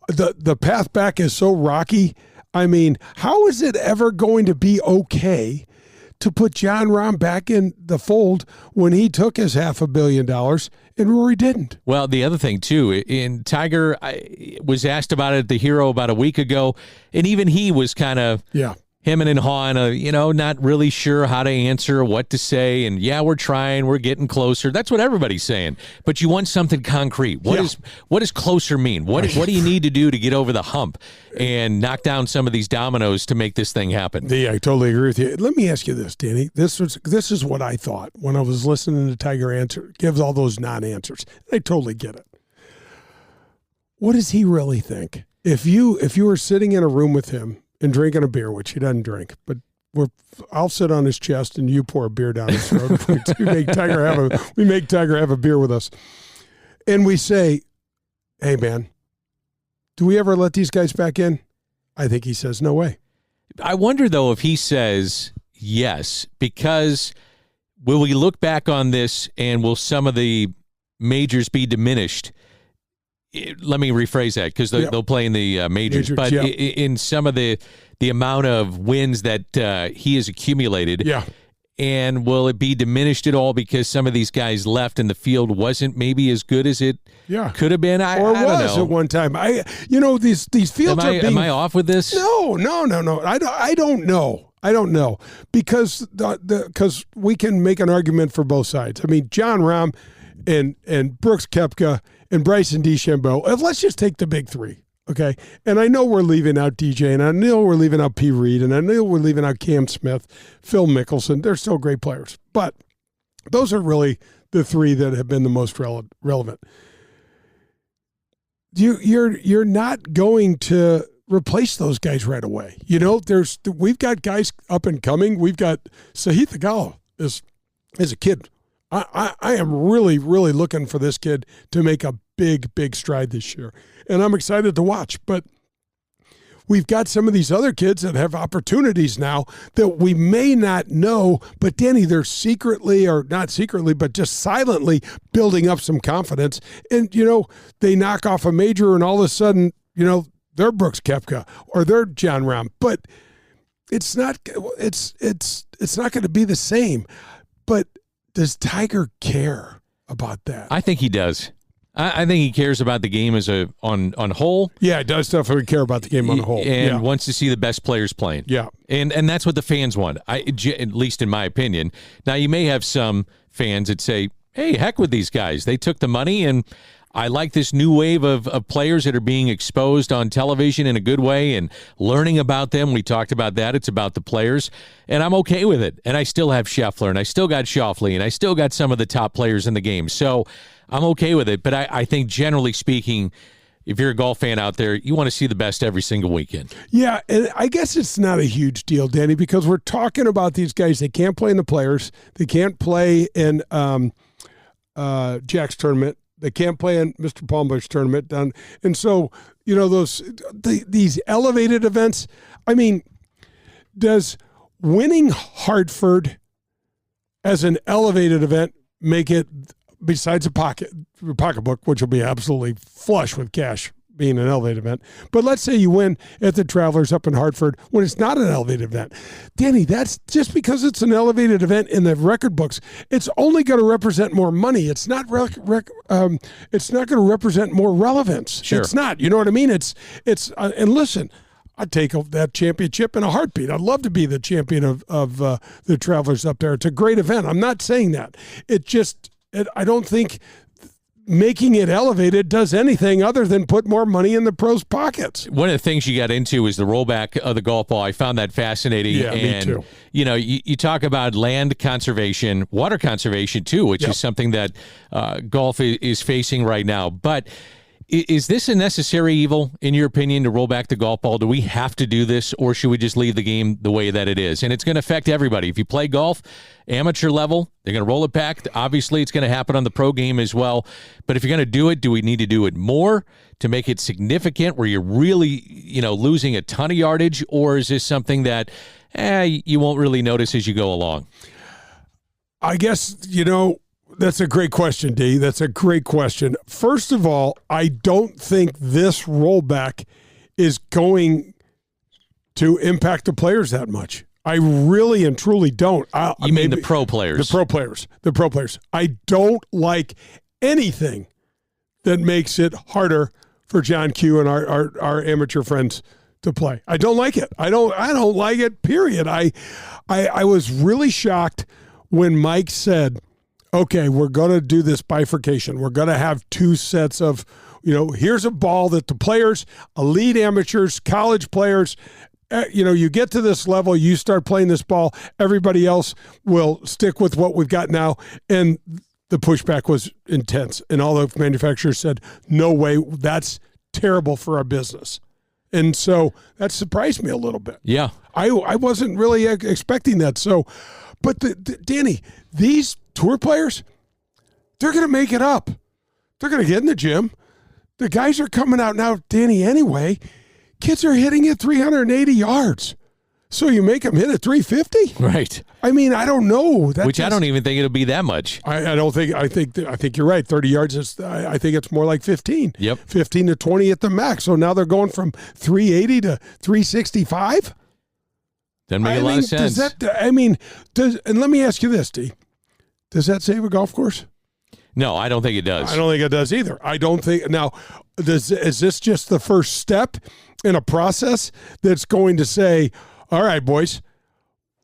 the path back is so rocky. I mean, how is it ever going to be okay to put John Rahm back in the fold when he took his $500 million and Rory didn't? Well, the other thing, too, Tiger was asked about it at the Hero about a week ago, and even he was kind of hemming and hawing, not really sure how to answer, what to say, and we're trying, we're getting closer. That's what everybody's saying. But you want something concrete. What does closer mean? What do you need to do to get over the hump and knock down some of these dominoes to make this thing happen? Yeah, I totally agree with you. Let me ask you this, Danny. This is what I thought when I was listening to Tiger gives all those non-answers. I totally get it. What does he really think? If you were sitting in a room with him and drinking a beer, which he doesn't drink, but I'll sit on his chest and you pour a beer down his throat. we make Tiger have a beer with us. And we say, hey, man, do we ever let these guys back in? I think he says, no way. I wonder, though, if he says yes, because will we look back on this and will some of the majors be diminished let me rephrase that because they'll play in the majors. But in some of the amount of wins that he has accumulated, and will it be diminished at all because some of these guys left and the field wasn't maybe as good as it could have been? I don't know. At one time. These fields are being... Am I off with this? No. I don't know because we can make an argument for both sides. I mean, John Rahm and Brooks Koepka and Bryson DeChambeau. Let's just take the big three, okay? And I know we're leaving out DJ, and I know we're leaving out P. Reed, and I know we're leaving out Cam Smith, Phil Mickelson. They're still great players, but those are really the three that have been the most relevant. You're not going to replace those guys right away. We've got guys up and coming. We've got Sahith Theegala is a kid. I am really, really looking for this kid to make a big stride this year. And I'm excited to watch. But we've got some of these other kids that have opportunities now that we may not know. But, Danny, they're secretly, or not secretly, but just silently building up some confidence. And, they knock off a major and all of a sudden, they're Brooks Koepka or they're John Rahm. But it's not going to be the same. But does Tiger care about that? I think he does. I think he cares about the game as on whole. Yeah, he does definitely care about the game on the whole. And wants to see the best players playing. Yeah. And that's what the fans want, at least in my opinion. Now, you may have some fans that say, hey, heck with these guys. They took the money, and I like this new wave of players that are being exposed on television in a good way and learning about them. We talked about that. It's about the players, and I'm okay with it. And I still have Scheffler, and I still got Schauffele, and I still got some of the top players in the game. So I'm okay with it. But I think generally speaking, if you're a golf fan out there, you want to see the best every single weekend. Yeah, and I guess it's not a huge deal, Danny, because we're talking about these guys. They can't play in the Players. They can't play in Jack's tournament. They can't play in Mr. Palmer's tournament. And so, these elevated events, I mean, does winning Hartford as an elevated event make it, besides a pocketbook, which will be absolutely flush with cash being an elevated event, but let's say you win at the Travelers up in Hartford when it's not an elevated event. Danny, that's just because it's an elevated event in the record books. It's only going to represent more money. It's not it's not going to represent more relevance. Sure. It's not. You know what I mean? It's and listen, I'd take that championship in a heartbeat. I'd love to be the champion of the Travelers up there. It's a great event. I'm not saying that. I don't think making it elevated does anything other than put more money in the pros' pockets. One of the things you got into is the rollback of the golf ball. I found that fascinating. Yeah, me too. You talk about land conservation, water conservation too, which is something that golf is facing right now. But is this a necessary evil, in your opinion, to roll back the golf ball? Do we have to do this, or should we just leave the game the way that it is? And it's going to affect everybody. If you play golf, amateur level, they're going to roll it back. Obviously, it's going to happen on the pro game as well. But if you're going to do it, do we need to do it more to make it significant where you're really, losing a ton of yardage? Or is this something that you won't really notice as you go along? I guess, that's a great question, D. That's a great question. First of all, I don't think this rollback is going to impact the players that much. I really and truly don't. You mean the pro players? The pro players. I don't like anything that makes it harder for John Q and our amateur friends to play. I don't like it. I don't like it, period. I was really shocked when Mike said, okay, we're going to do this bifurcation. We're going to have two sets of, here's a ball that the players, elite amateurs, college players, you get to this level, you start playing this ball, everybody else will stick with what we've got now. And the pushback was intense. And all the manufacturers said, no way, that's terrible for our business. And so that surprised me a little bit. Yeah. I wasn't really expecting that. So, but Danny, these tour players, they're going to make it up. They're going to get in the gym. The guys are coming out now, Danny, anyway. Kids are hitting it 380 yards. So you make him hit at 350? Right. I mean, I don't know. Which I don't even think it'll be that much. I don't think. I think you're right. 30 yards is. I think it's more like 15. Yep. 15 to 20 at the max. So now they're going from 380 to 365. Doesn't make a lot of sense. And let me ask you this, D. Does that save a golf course? No, I don't think it does. I don't think it does either. I don't think. Now, is this just the first step in a process that's going to say, all right, boys,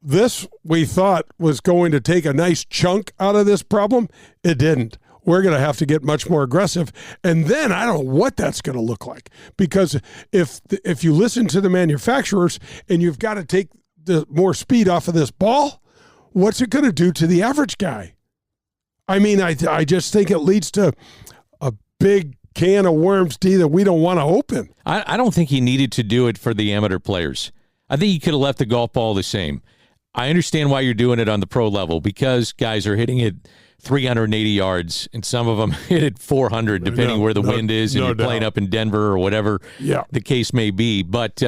this we thought was going to take a nice chunk out of this problem. It didn't. We're going to have to get much more aggressive. And then I don't know what that's going to look like. Because if you listen to the manufacturers and you've got to take the more speed off of this ball, what's it going to do to the average guy? I mean, I just think it leads to a big can of worms, D, that we don't want to open. I don't think he needed to do it for the amateur players. I think he could have left the golf ball the same. I understand why you're doing it on the pro level, because guys are hitting it 380 yards, and some of them hit it 400, depending where the wind is, and you're playing up in Denver or whatever the case may be. But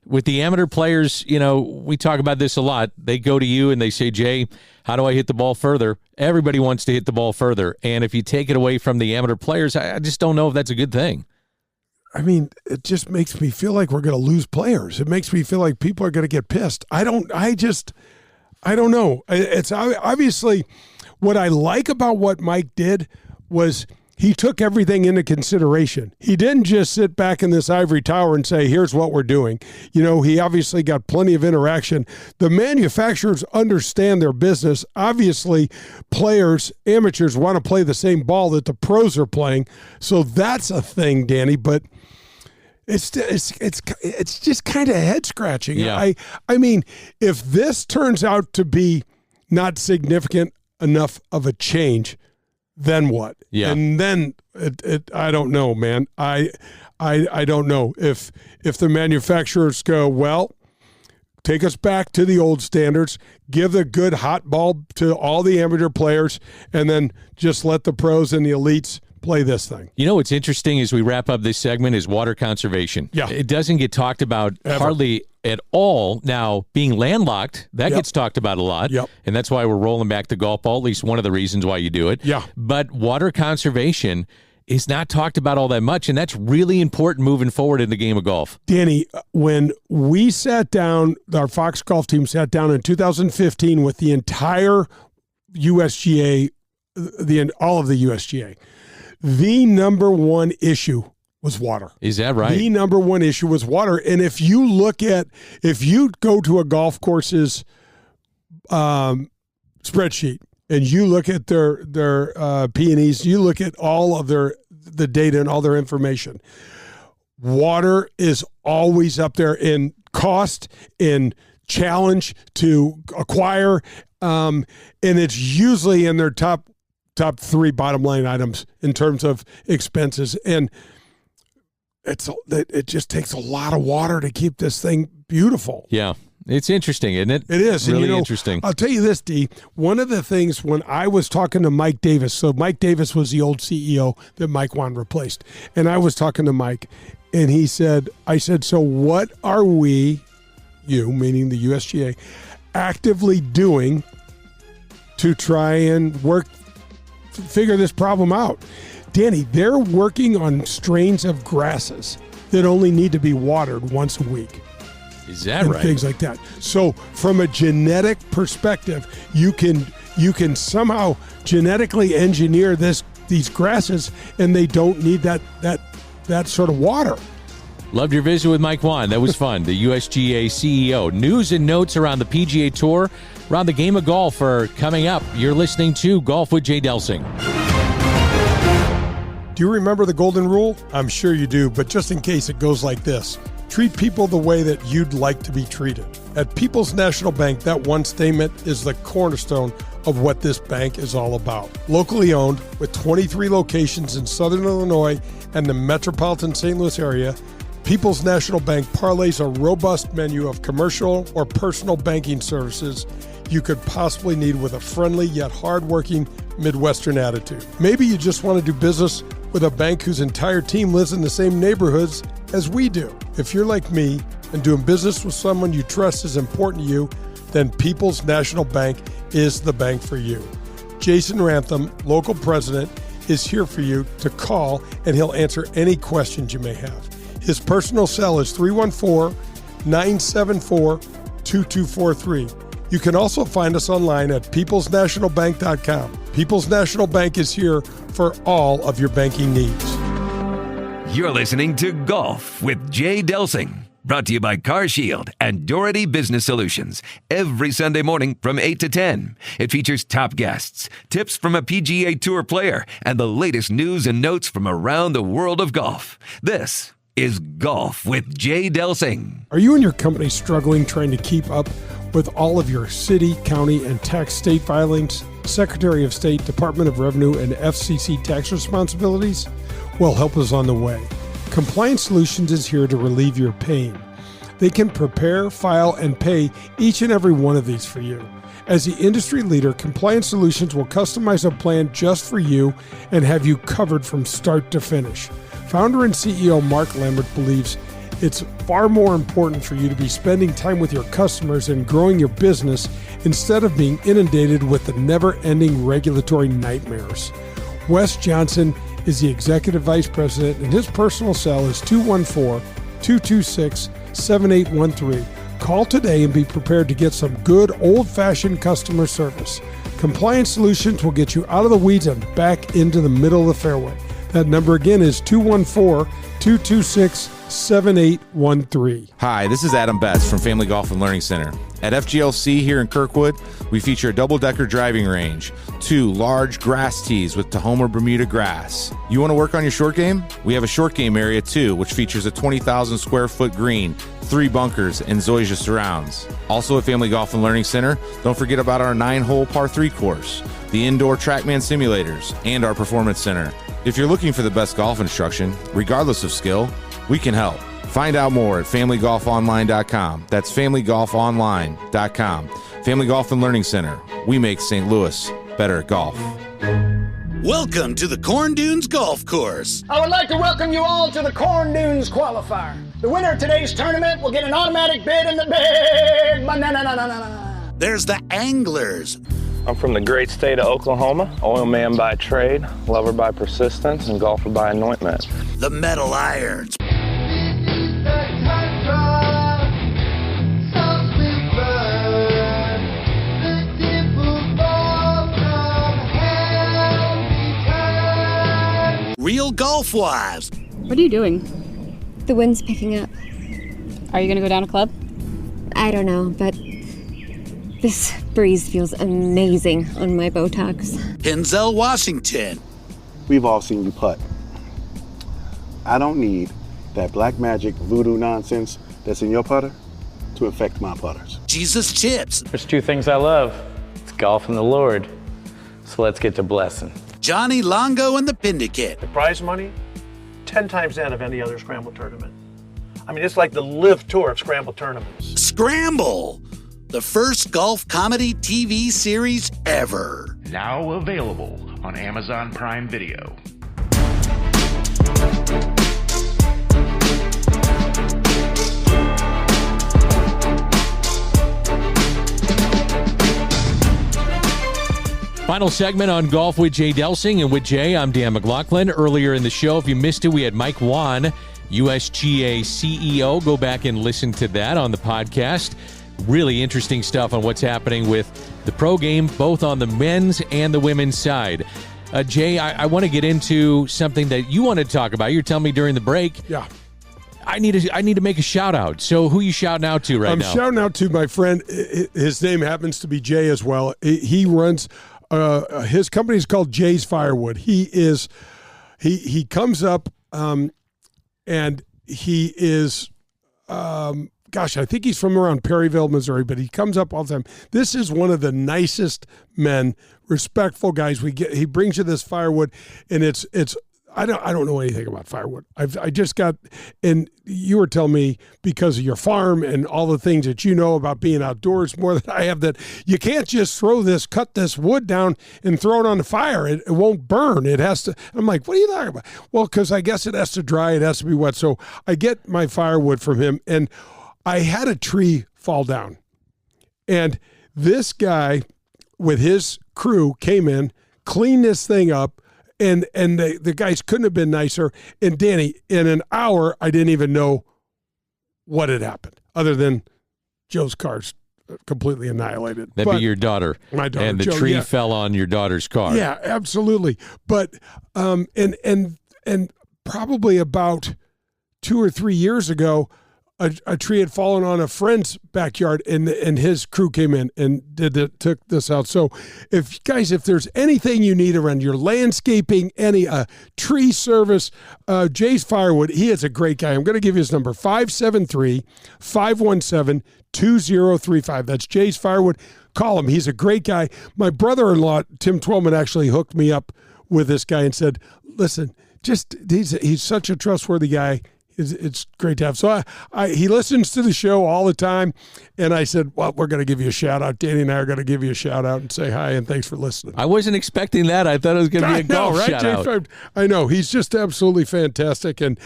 with the amateur players, we talk about this a lot. They go to you and they say, Jay, how do I hit the ball further? Everybody wants to hit the ball further. And if you take it away from the amateur players, I just don't know if that's a good thing. I mean, it just makes me feel like we're going to lose players. It makes me feel like people are going to get pissed. I don't know. It's obviously what I like about what Mike did was he took everything into consideration. He didn't just sit back in this ivory tower and say, here's what we're doing. He obviously got plenty of interaction. The manufacturers understand their business. Obviously, players, amateurs want to play the same ball that the pros are playing. So that's a thing, Danny, but it's just kind of head scratching. Yeah. I mean, if this turns out to be not significant enough of a change, then what? Yeah. And then I don't know, man. I don't know if the manufacturers go, well, take us back to the old standards, give the good hot ball to all the amateur players, and then just let the pros and the elites play this thing. What's interesting as we wrap up this segment is water conservation. Yeah. It doesn't get talked about hardly at all. Now, being landlocked, that gets talked about a lot. Yep. And that's why we're rolling back the golf ball, at least one of the reasons why you do it. Yeah. But water conservation is not talked about all that much, and that's really important moving forward in the game of golf. Danny, when we sat down, our Fox Golf team sat down in 2015 with the entire USGA, all of the USGA, the number one issue was water. Is that right? The number one issue was water. And if you go to a golf course's spreadsheet and you look at their P&Es, you look at all of the data and all their information, water is always up there in cost, in challenge to acquire, and it's usually in their top three bottom line items in terms of expenses. And it just takes a lot of water to keep this thing beautiful. Yeah. It's interesting, isn't it? It is. Really and interesting. I'll tell you this, D. One of the things when I was talking to Mike Davis, so Mike Davis was the old CEO that Mike Whan replaced. And I was talking to Mike, and I said, so what are we, you, meaning the USGA, actively doing to try and figure this problem out? Danny, they're working on strains of grasses that only need to be watered once a week. Is that and right? Things like that. So from a genetic perspective, you can somehow genetically engineer these grasses, and they don't need that sort of water. Loved your visit with Mike Whan. That was fun. The USGA CEO. News and notes around the PGA Tour, around the game of golf are coming up. You're listening to Golf with Jay Delsing. Do you remember the golden rule? I'm sure you do, but just in case, it goes like this. Treat people the way that you'd like to be treated. At People's National Bank, that one statement is the cornerstone of what this bank is all about. Locally owned, with 23 locations in Southern Illinois and the metropolitan St. Louis area, People's National Bank parlays a robust menu of commercial or personal banking services you could possibly need with a friendly yet hardworking Midwestern attitude. Maybe you just want to do business with a bank whose entire team lives in the same neighborhoods as we do. If you're like me, and doing business with someone you trust is important to you, then People's National Bank is the bank for you. Jason Rantham, local president, is here for you to call, and he'll answer any questions you may have. His personal cell is 314-974-2243. You can also find us online at peoplesnationalbank.com. People's National Bank is here for all of your banking needs. You're listening to Golf with Jay Delsing. Brought to you by CarShield and Doherty Business Solutions. Every Sunday morning from 8 to 10. It features top guests, tips from a PGA Tour player, and the latest news and notes from around the world of golf. This is Golf with Jay Delsing. Are you and your company struggling trying to keep up with all of your city, county, and tax state filings, Secretary of State, Department of Revenue, and FCC tax responsibilities? Well, help is on the way. Compliance Solutions is here to relieve your pain. They can prepare, file, and pay each and every one of these for you. As the industry leader, Compliance Solutions will customize a plan just for you and have you covered from start to finish. Founder and CEO Mark Lambert believes it's far more important for you to be spending time with your customers and growing your business instead of being inundated with the never-ending regulatory nightmares. Wes Johnson is the Executive Vice President, and his personal cell is 214-226-7813. Call today and be prepared to get some good old-fashioned customer service. Compliance Solutions will get you out of the weeds and back into the middle of the fairway. That number again is 214-226-7813. Hi, this is Adam Betts from Family Golf and Learning Center. At FGLC here in Kirkwood, we feature a double-decker driving range, 2 large grass tees with Tahoma Bermuda grass. You want to work on your short game? We have a short game area too, which features a 20,000 square foot green, 3 bunkers, and Zoysia surrounds. Also at Family Golf and Learning Center, don't forget about our 9-hole par 3 course, the indoor TrackMan simulators, and our performance center. If you're looking for the best golf instruction, regardless of skill, we can help. Find out more at FamilyGolfOnline.com. That's FamilyGolfOnline.com. Family Golf and Learning Center. We make St. Louis better at golf. Welcome to the Corn Dunes Golf Course. I would like to welcome you all to the Corn Dunes Qualifier. The winner of today's tournament will get an automatic bid in the big banana. There's the anglers. I'm from the great state of Oklahoma, oil man by trade, lover by persistence, and golfer by anointment. The metal irons. Real golf wives. What are you doing? The wind's picking up. Are you going to go down a club? I don't know, but this breeze feels amazing on my Botox. Denzel Washington. We've all seen you putt. I don't need that black magic voodoo nonsense that's in your putter to affect my putters. Jesus Chips. There's 2 things I love. It's golf and the Lord. So let's get to blessing. Johnny Longo and the Pindicate. The prize money, 10 times that of any other scramble tournament. I mean, it's like the live tour of scramble tournaments. Scramble, the first golf comedy TV series ever. Now available on Amazon Prime Video. Final segment on Golf with Jay Delsing, and with Jay, I'm Dan McLaughlin. Earlier in the show, if you missed it, we had Mike Whan, USGA CEO. Go back and listen to that on the podcast. Really interesting stuff on what's happening with the pro game, both on the men's and the women's side. Jay, I want to get into something that you wanted to talk about. You were telling me during the break. Yeah. I need to make a shout out. So who are you shouting out to right now? I'm shouting out to my friend. His name happens to be Jay as well. He runs his company is called Jay's Firewood. He comes up and he is I think he's from around Perryville, Missouri, but he comes up all the time. This is one of the nicest men, respectful guys. He brings you this firewood, and it's I don't know anything about firewood. I just got, and you were telling me because of your farm and all the things that you know about being outdoors more than I have, that you can't just cut this wood down and throw it on the fire. It won't burn. It has to. I'm like, what are you talking about? Well, because I guess it has to dry. It has to be wet. So I get my firewood from him, and I had a tree fall down, and this guy with his crew came in, cleaned this thing up, and the guys couldn't have been nicer. And Danny, in an hour, I didn't even know what had happened, other than Joe's car's completely annihilated. That'd be your daughter. My daughter, and the Joe, tree yeah. fell on your daughter's car. Yeah, absolutely. But and probably about 2 or 3 years ago, a tree had fallen on a friend's backyard, and his crew came in and took this out. So, if there's anything you need around your landscaping, any tree service, Jay's Firewood, he is a great guy. I'm going to give you his number, 573-517-2035. That's Jay's Firewood. Call him. He's a great guy. My brother-in-law, Tim Twellman, actually hooked me up with this guy and said, listen, he's such a trustworthy guy. It's great to have. So he listens to the show all the time, and I said, well, we're going to give you a shout-out. Danny and I are going to give you a shout-out and say hi and thanks for listening. I wasn't expecting that. I thought it was going to be a golf shout-out. I know. He's just absolutely fantastic, and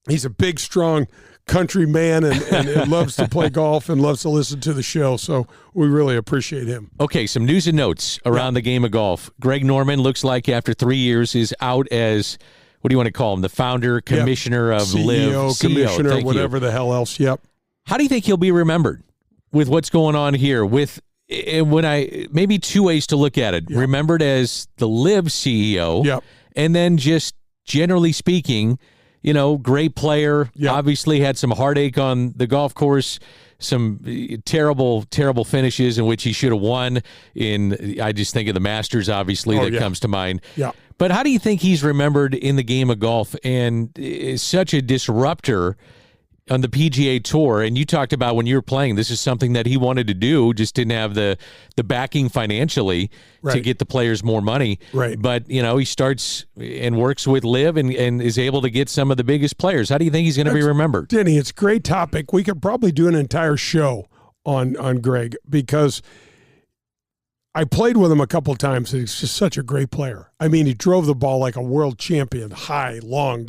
he's a big, strong country man and loves to play golf and loves to listen to the show, so we really appreciate him. Okay, some news and notes around the game of golf. Greg Norman looks like after 3 years is out as – what do you want to call him? The founder, commissioner of CEO, LIV. Commissioner, whatever the hell else. Yep. How do you think he'll be remembered with what's going on here? Maybe two ways to look at it. Yep. Remembered as the LIV CEO. Yep. And then just generally speaking, great player. Yep. Obviously had some heartache on the golf course. Some terrible, terrible finishes in which he should have won. I just think of the Masters, obviously, comes to mind. Yeah. But how do you think he's remembered in the game of golf and is such a disruptor on the PGA Tour? And you talked about when you were playing, this is something that he wanted to do, just didn't have the backing financially to get the players more money. Right. But, he starts and works with LIV and is able to get some of the biggest players. How do you think he's going to be remembered? Denny, it's a great topic. We could probably do an entire show on Greg because I played with him a couple of times, and he's just such a great player. I mean, he drove the ball like a world champion, high, long.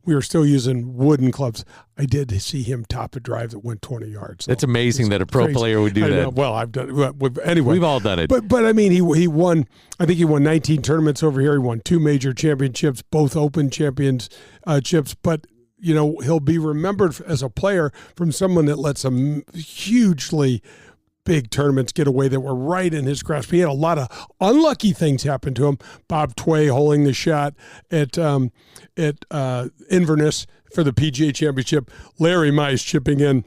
We were still using wooden clubs. I did see him top a drive that went 20 yards. That's amazing that a pro player would do that. Well, I've done it. Anyway. We've all done it. But I mean, he won, I think he won 19 tournaments over here. He won 2 major championships, both open championships. But, he'll be remembered as a player from someone that let some hugely big tournaments get away that were right in his grasp. He had a lot of unlucky things happen to him. Bob Tway holding the shot at Inverness for the PGA Championship. Larry Mize chipping in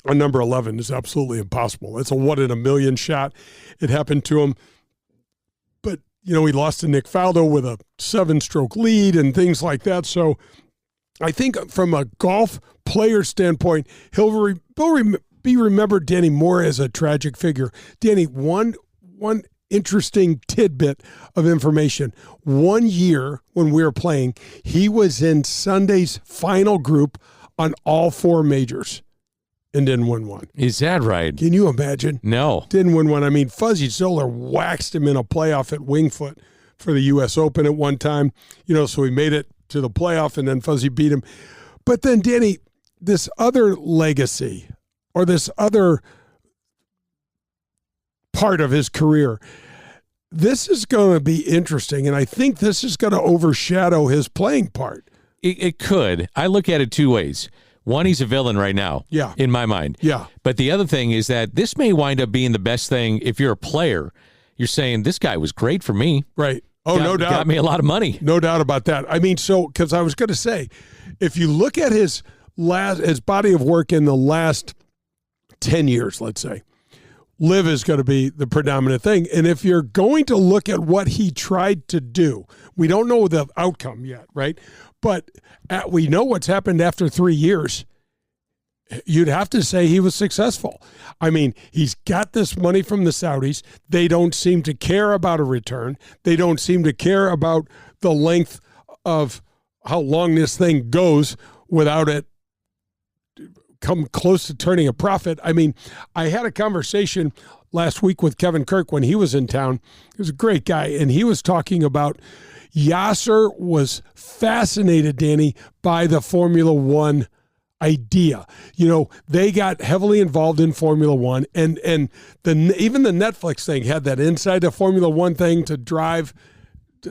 on number 11 is absolutely impossible. It's a 1 in a million shot. It happened to him. But, he lost to Nick Faldo with a 7-stroke lead and things like that. So I think from a golf player standpoint, he'll be remembered, Danny, more as a tragic figure. Danny, one interesting tidbit of information. 1 year when we were playing, he was in Sunday's final group on all 4 majors and didn't win one. Is that right? Can you imagine? No. Didn't win one. I mean, Fuzzy Zoller waxed him in a playoff at Wingfoot for the U.S. Open at one time, so he made it to the playoff, and then Fuzzy beat him. But then, Danny, this other legacy or this other part of his career, this is going to be interesting, and I think this is going to overshadow his playing part. It could. I look at it 2 ways. One, he's a villain right now, in my mind. Yeah. But the other thing is that this may wind up being the best thing if you're a player. You're saying, this guy was great for me. Right. Oh, no doubt. Got me a lot of money. No doubt about that. I mean, because I was going to say, if you look at his body of work in the last 10 years, let's say, LIV is going to be the predominant thing. And if you're going to look at what he tried to do, we don't know the outcome yet, right? But we know what's happened after 3 years. You'd have to say he was successful. I mean, he's got this money from the Saudis. They don't seem to care about a return. They don't seem to care about the length of how long this thing goes without it come close to turning a profit. I mean, I had a conversation last week with Kevin Kirk when he was in town. He was a great guy, and he was talking about Yasser was fascinated, Danny, by the Formula One idea. They got heavily involved in Formula One, and even the Netflix thing had that inside the Formula One thing to drive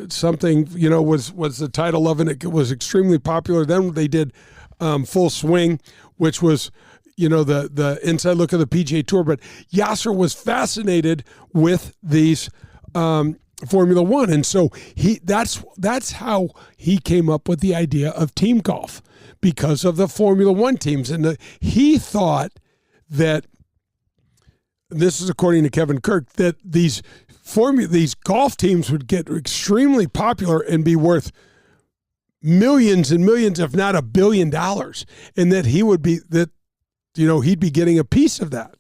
something. Was the title of it? It was extremely popular. Then they did Full Swing, which was the inside look of the PGA Tour. But Yasser was fascinated with these Formula One, and so that's how he came up with the idea of team golf, because of the Formula One teams. And he thought that, this is according to Kevin Kirk, that these golf teams would get extremely popular and be worth millions and millions, if not $1 billion, and that he'd be getting a piece of that.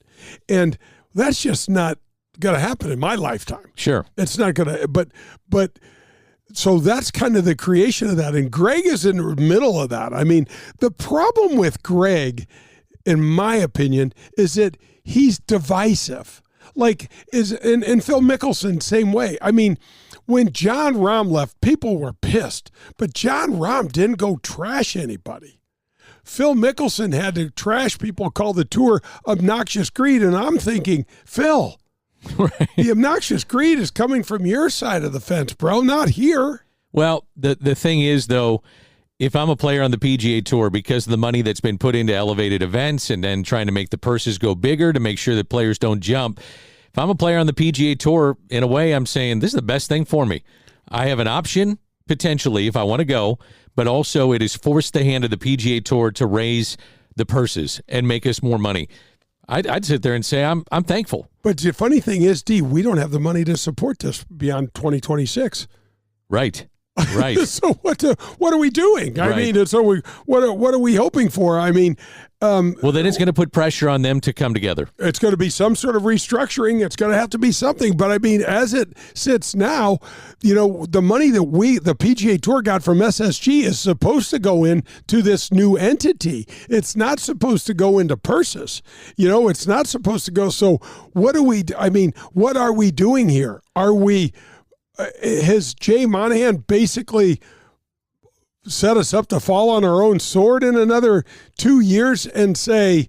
And that's just not going to happen in my lifetime. Sure. It's not going to, but so that's kind of the creation of that. And Greg is in the middle of that. I mean, the problem with Greg, in my opinion, is that he's divisive. And Phil Mickelson, same way. I mean, when John Rahm left, people were pissed, but John Rahm didn't go trash anybody. Phil Mickelson had to trash people, call the tour obnoxious greed. And I'm thinking, Phil, right, the obnoxious greed is coming from your side of the fence, bro, not here. Well, the thing is, though, if I'm a player on the PGA Tour, because of the money that's been put into elevated events and then trying to make the purses go bigger to make sure that players don't jump, if I'm a player on the PGA Tour, in a way, I'm saying this is the best thing for me. I have an option, potentially, if I want to go, but also it has forced the hand of the PGA Tour to raise the purses and make us more money. I'd sit there and say I'm thankful. But the funny thing is, D, we don't have the money to support this beyond 2026. Right. Right. So what are we doing? Right. I mean, what are we hoping for? I mean, well, then it's going to put pressure on them to come together. It's going to be some sort of restructuring. It's going to have to be something. But I mean, as it sits now, the money that the PGA Tour got from SSG is supposed to go into this new entity. It's not supposed to go into purses. It's not supposed to go. So what are we doing here? Has Jay Monahan basically set us up to fall on our own sword in another 2 years and say,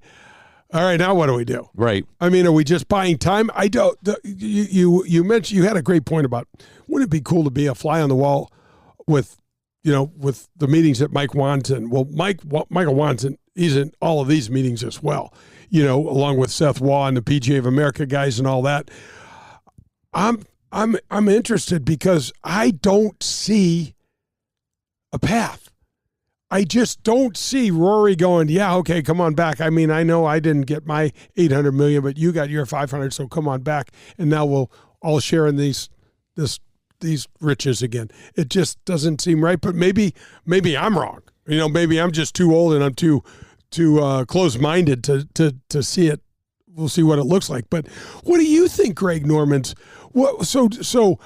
all right, now what do we do? Right. I mean, are we just buying time? I don't. You mentioned, you had a great point about, wouldn't it be cool to be a fly on the wall with the meetings that Mike Whan's in? Well, Michael Whan's he's in all of these meetings as well, along with Seth Waugh and the PGA of America guys and all that. I'm interested because I don't see a path. I just don't see Rory going, yeah, okay, come on back. I mean, I know I didn't get my $800 million, but you got your $500, so come on back, and now we'll all share in these riches again. It just doesn't seem right. But maybe I'm wrong. Maybe I'm just too old and I'm too close-minded to see it. We'll see what it looks like. But what do you think, Greg Norman's? So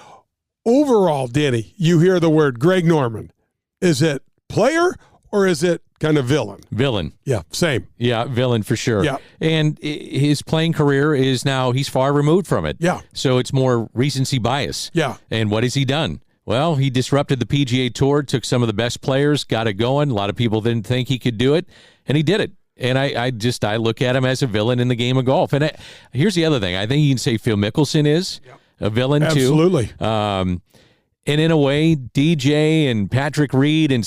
overall, Danny, you hear the word Greg Norman. Is it player or is it kind of villain? Villain. Yeah, same. Yeah, villain for sure. Yeah. And his playing career is now, he's far removed from it. Yeah. So it's more recency bias. Yeah. And what has he done? Well, he disrupted the PGA Tour, took some of the best players, got it going. A lot of people didn't think he could do it, and he did it. And I look at him as a villain in the game of golf. And here's the other thing. I think you can say Phil Mickelson is a villain Absolutely. too. And in a way, DJ and Patrick Reed and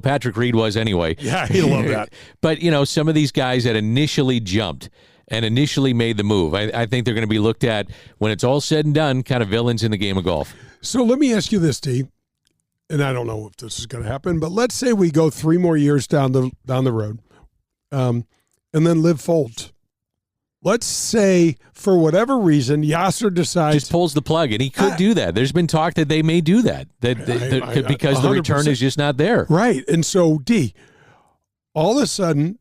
Patrick Reed was anyway. Yeah, he loved that. But, some of these guys that initially jumped and initially made the move, I think they're going to be looked at, when it's all said and done, kind of villains in the game of golf. So let me ask you this, D, and I don't know if this is going to happen, but let's say we go 3 more years down the road, and then Liv folds. Let's say, for whatever reason, Yasser decides... Just pulls the plug, and he could do that. There's been talk that they may do that, because the return is just not there. Right. And so, D, all of a sudden,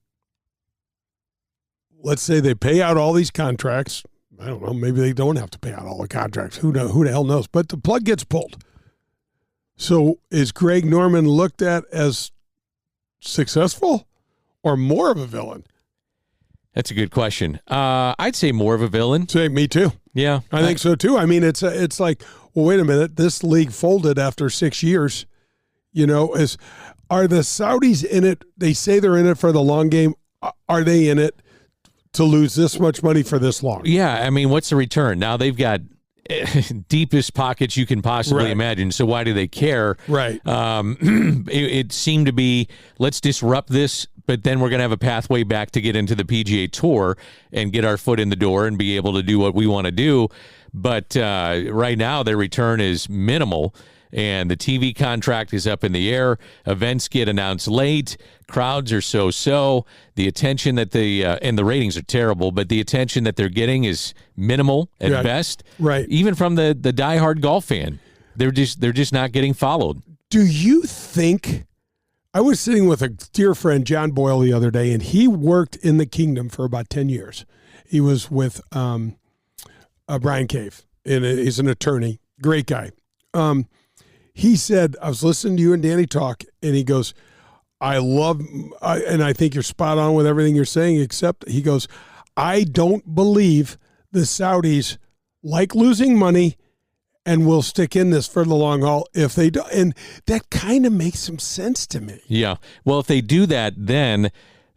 let's say they pay out all these contracts. I don't know. Maybe they don't have to pay out all the contracts. Who the hell knows? But the plug gets pulled. So is Greg Norman looked at as successful or more of a villain? That's a good question. I'd say more of a villain. Say me too. Yeah, I think so too. I mean, it's like, well, wait a minute. This league folded after 6 years. Are the Saudis in it? They say they're in it for the long game. are they in it to lose this much money for this long? Yeah, I mean, what's the return? Now they've got deepest pockets you can possibly imagine, so why do they care? Right. It seemed to be, let's disrupt this, but then we're going to have a pathway back to get into the PGA Tour and get our foot in the door and be able to do what we want to do. But right now, their return is minimal, and the TV contract is up in the air. Events get announced late. Crowds are so-so. The attention that and the ratings are terrible, but the attention that they're getting is minimal at best. Right. Even from the diehard golf fan, they're just not getting followed. Do you think? I was sitting with a dear friend, John Boyle, the other day, and he worked in the Kingdom for about 10 years. He was with Brian Cave, and he's an attorney, great guy. He said, I was listening to you and Danny talk, and he goes, and I think you're spot on with everything you're saying, except he goes, I don't believe the Saudis like losing money and will stick in this for the long haul if they do. And that kind of makes some sense to me. Yeah. Well, if they do that, then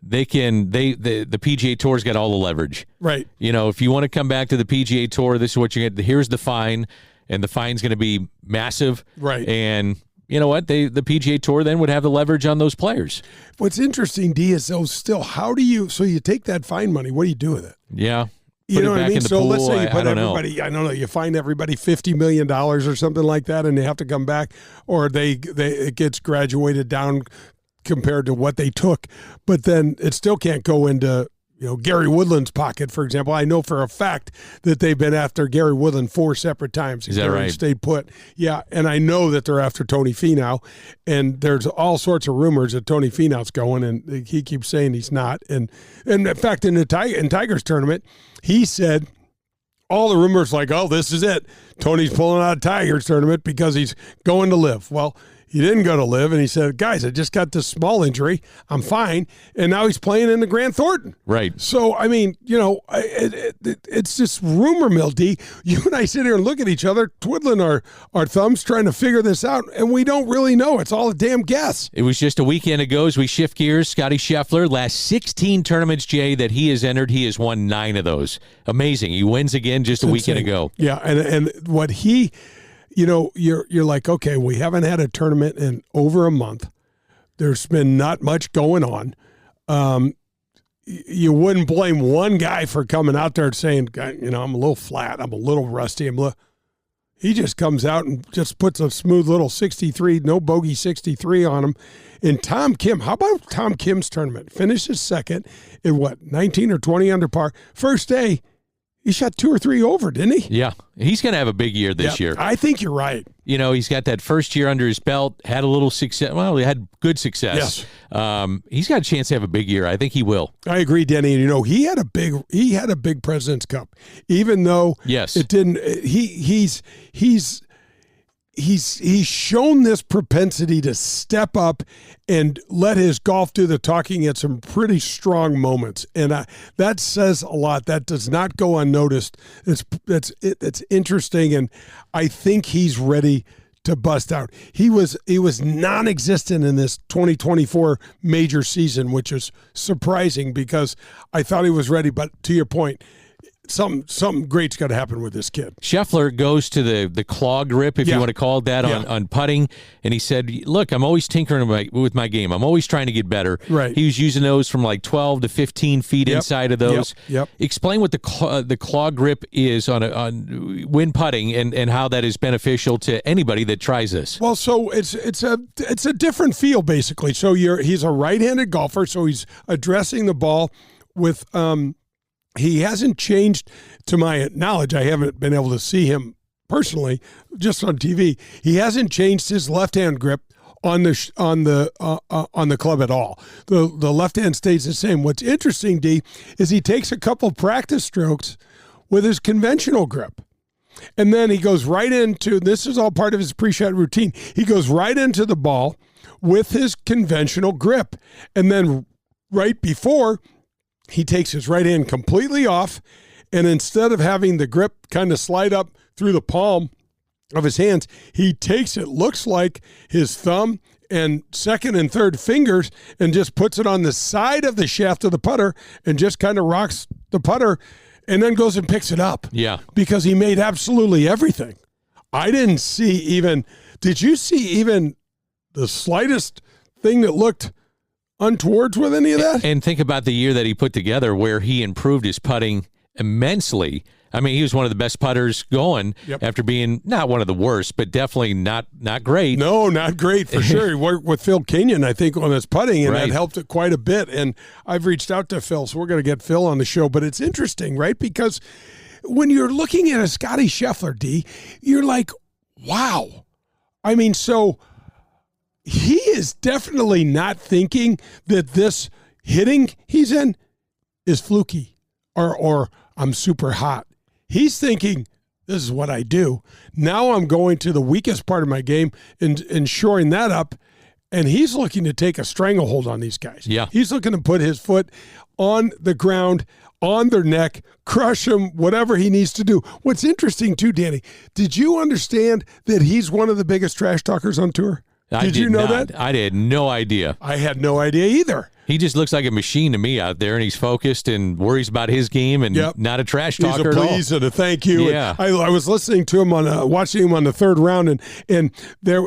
the PGA Tour's got all the leverage. Right. You know, if you want to come back to the PGA Tour, this is what you get. Here's the fine, and the fine's going to be massive. Right. And you know what? The PGA Tour then would have the leverage on those players. What's interesting, D, is though still, so you take that fine money, what do you do with it? Yeah. You know what I mean? So pool, let's say you put everybody, I don't know, you fine everybody $50 million or something like that, and they have to come back, or it gets graduated down compared to what they took, but then it still can't go into, Gary Woodland's pocket, for example. I know for a fact that they've been after Gary Woodland 4 separate times. Is that right? Stayed put. Yeah, and I know that they're after Tony Finau, and there's all sorts of rumors that Tony Finau's going, and he keeps saying he's not. And in fact, in Tiger's tournament, he said all the rumors like, oh, this is it. Tony's pulling out of Tiger's tournament because he's going to live. Well, he didn't go to live, and he said, guys, I just got this small injury. I'm fine. And now he's playing in the Grand Thornton. Right. So, I mean, it's just rumor mill, D. You and I sit here and look at each other, twiddling our thumbs, trying to figure this out, and we don't really know. It's all a damn guess. It was just a weekend ago as we shift gears. Scotty Scheffler, last 16 tournaments, Jay, that he has entered, he has won 9 of those. Amazing. He wins again just a weekend ago. Yeah, and what he... you're like, okay, we haven't had a tournament in over a month. There's been not much going on. You wouldn't blame one guy for coming out there saying, I'm a little flat, I'm a little rusty. He just comes out and just puts a smooth little 63, no bogey 63 on him. And Tom Kim, how about Tom Kim's tournament? Finishes second in 19 or 20 under par. First day, he shot 2 or 3 over, didn't he? Yeah. He's going to have a big year this year. I think you're right. He's got that first year under his belt, had a little success. Well, he had good success. Yes. He's got a chance to have a big year. I think he will. I agree, Denny. And, he had a big President's Cup, even though it didn't. He's shown this propensity to step up and let his golf do the talking at some pretty strong moments, and that says a lot. That does not go unnoticed. It's interesting, and I think he's ready to bust out. He was non-existent in this 2024 major season, which is surprising because I thought he was ready. But to your point, something great's got to happen with this kid. Scheffler goes to the claw grip, if you want to call it that, on putting, and he said, look, I'm always tinkering with my game. I'm always trying to get better. Right. He was using those from like 12 to 15 feet inside of those. Yep. Explain what the claw grip is on when putting and how that is beneficial to anybody that tries this. Well, so it's a different feel, basically. So he's a right-handed golfer, so he's addressing the ball with he hasn't changed, to my knowledge. I haven't been able to see him personally, just on TV. He hasn't changed his left-hand grip on the club at all. The left hand stays the same. What's interesting, D, is he takes a couple practice strokes with his conventional grip. And then he goes right into, this is all part of his pre-shot routine. He goes right into the ball with his conventional grip. And then right before, he takes his right hand completely off, and instead of having the grip kind of slide up through the palm of his hands, he takes it, looks like his thumb and second and third fingers and just puts it on the side of the shaft of the putter and just kind of rocks the putter and then goes and picks it up. Yeah. Because he made absolutely everything. I didn't see even – did you see even the slightest thing that looked untowards with any of that? And think about the year that he put together where he improved his putting immensely. I mean, he was one of the best putters going after being not one of the worst, but definitely not great. No, not great for sure. He worked with Phil Kenyon, I think, on his putting, and that helped it quite a bit. And I've reached out to Phil, so we're going to get Phil on the show. But it's interesting, right? Because when you're looking at a Scottie Scheffler, D, you're like, wow. I mean, so he is definitely not thinking that this hitting he's in is fluky or I'm super hot. He's thinking, this is what I do. Now I'm going to the weakest part of my game and shoring that up, and he's looking to take a stranglehold on these guys. Yeah. He's looking to put his foot on the ground, on their neck, crush them, whatever he needs to do. What's interesting, too, Danny, did you understand that he's one of the biggest trash talkers on tour? Did you know that? I had no idea. I had no idea either. He just looks like a machine to me out there, and he's focused and worries about his game and not a trash talker at all. He's a please and a thank you. Yeah. I was listening to him watching him on the third round, and there,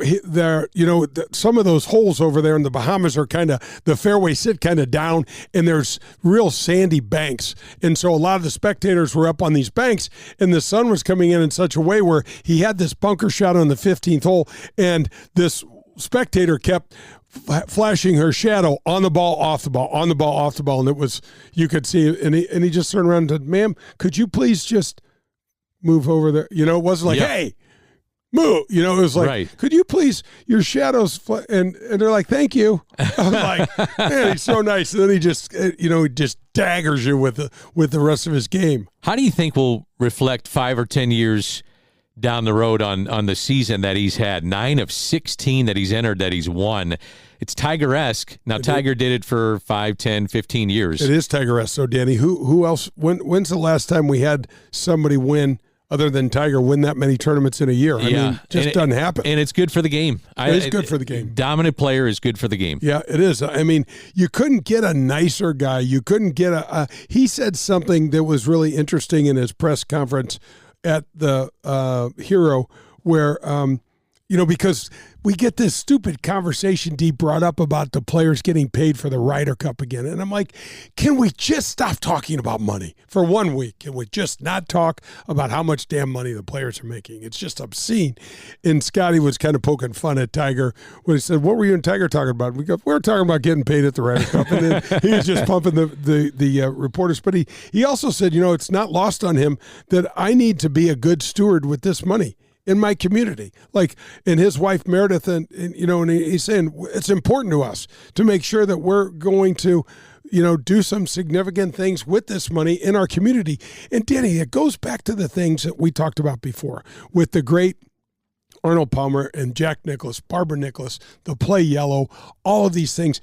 you know, some of those holes over there in the Bahamas are kind of, the fairways sit kind of down, and there's real sandy banks. And so a lot of the spectators were up on these banks, and the sun was coming in such a way where he had this bunker shot on the 15th hole, and this spectator kept flashing her shadow on the ball, off the ball, on the ball, off the ball, and it was, you could see it, and he just turned around and said, ma'am, could you please just move over there? You know, it wasn't like, hey, move. You know, it was like, could you please, your shadows, and they're like, thank you. I'm like, man, he's so nice. And then he just, you know, just daggers you with the rest of his game. How do you think will reflect 5 or 10 years down the road on the season that he's had? 9 of 16 that he's entered that he's won. It's Tiger-esque. Now, Tiger did it for 5, 10, 15 years. It is Tiger-esque. So, Danny, who else? When's the last time we had somebody win, other than Tiger, win that many tournaments in a year? I mean, just doesn't happen. And it's good for the game. It is good for the game. Dominant player is good for the game. Yeah, it is. I mean, you couldn't get a nicer guy. You couldn't get he said something that was really interesting in his press conference at the Hero where, you know, because we get this stupid conversation Dee brought up about the players getting paid for the Ryder Cup again. And I'm like, can we just stop talking about money for 1 week? Can we just not talk about how much damn money the players are making? It's just obscene. And Scotty was kind of poking fun at Tiger when he said, what were you and Tiger talking about? We were talking about getting paid at the Ryder Cup. And then he was just pumping the reporters. But he also said, you know, it's not lost on him that I need to be a good steward with this money in my community. Like, and his wife Meredith, and you know, and he's saying it's important to us to make sure that we're going to, you know, do some significant things with this money in our community. And Danny, it goes back to the things that we talked about before with the great Arnold Palmer and Jack Nicklaus, Barbara Nicklaus, the Play Yellow, all of these things.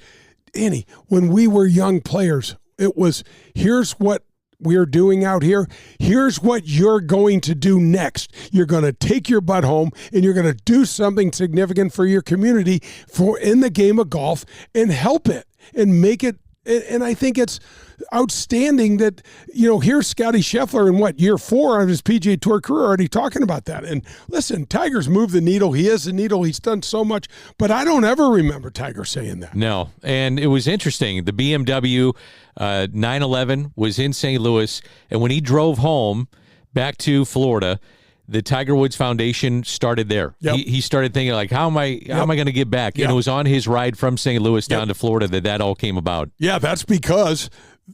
Danny, when we were young players, it was, here's what we're doing out here. Here's what you're going to do next. You're going to take your butt home and you're going to do something significant for your community in the game of golf and help it and make it. And I think it's outstanding that, you know, here's Scottie Scheffler in year 4 of his PGA Tour career already talking about that. And listen, Tiger's moved the needle. He is the needle. He's done so much, but I don't ever remember Tiger saying that. No. And it was interesting. The BMW 911 was in St. Louis, and when he drove home back to Florida, the Tiger Woods Foundation started there. Yep. He started thinking, like, how am I going to give back? And it was on his ride from St. Louis down to Florida that all came about. Yeah, that's because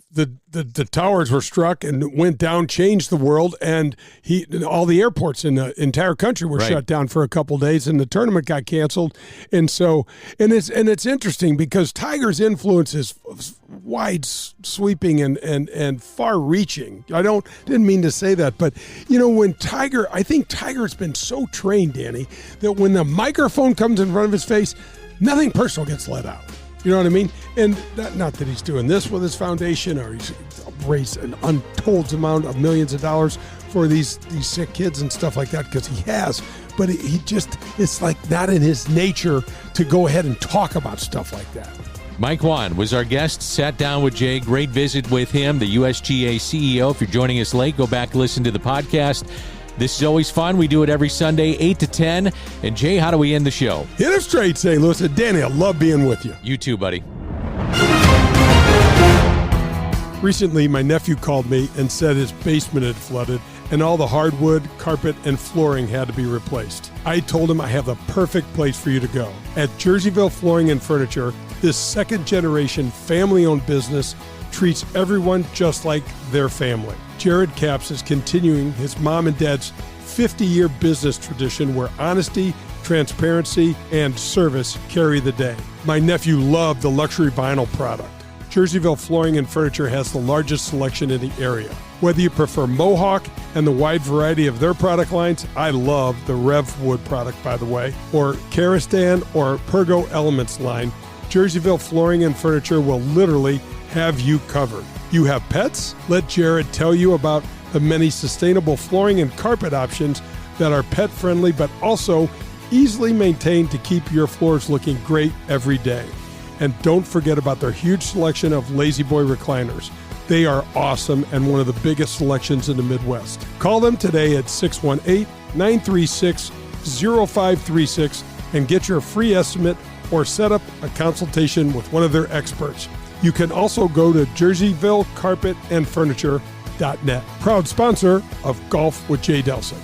the towers were struck and went down, changed the world, and all the airports in the entire country were shut down for a couple of days, and the tournament got canceled. And so, and it's interesting because Tiger's influence is wide sweeping and far reaching. Didn't mean to say that, but you know, I think Tiger's been so trained, Danny, that when the microphone comes in front of his face, nothing personal gets let out. You know what I mean? And not that he's doing this with his foundation or he's raised an untold amount of millions of dollars for these sick kids and stuff like that, because he has. but he just, it's like not in his nature to go ahead and talk about stuff like that. Mike Whan was our guest, sat down with Jay. Great visit with him, the USGA CEO. If you're joining us late, go back and listen to the podcast. This is always fun. We do it every Sunday, 8 to 10. And Jay, how do we end the show? Hit us straight, St. Louis. And Danny, I love being with you. You too, buddy. Recently, my nephew called me and said his basement had flooded and all the hardwood, carpet, and flooring had to be replaced. I told him I have the perfect place for you to go. At Jerseyville Flooring and Furniture, this second-generation family-owned business treats everyone just like their family. Jared Capps is continuing his mom and dad's 50-year business tradition where honesty, transparency, and service carry the day. My nephew loved the luxury vinyl product. Jerseyville Flooring and Furniture has the largest selection in the area. Whether you prefer Mohawk and the wide variety of their product lines, I love the Rev Wood product, by the way, or Karastan or Pergo Elements line, Jerseyville Flooring and Furniture will literally have you covered. You have pets? Let Jared tell you about the many sustainable flooring and carpet options that are pet-friendly but also easily maintained to keep your floors looking great every day. And don't forget about their huge selection of Lazy Boy recliners. They are awesome and one of the biggest selections in the Midwest. Call them today at 618-936-0536 and get your free estimate or set up a consultation with one of their experts. You can also go to JerseyvilleCarpetAndFurniture.net. Proud sponsor of Golf with Jay Delsing.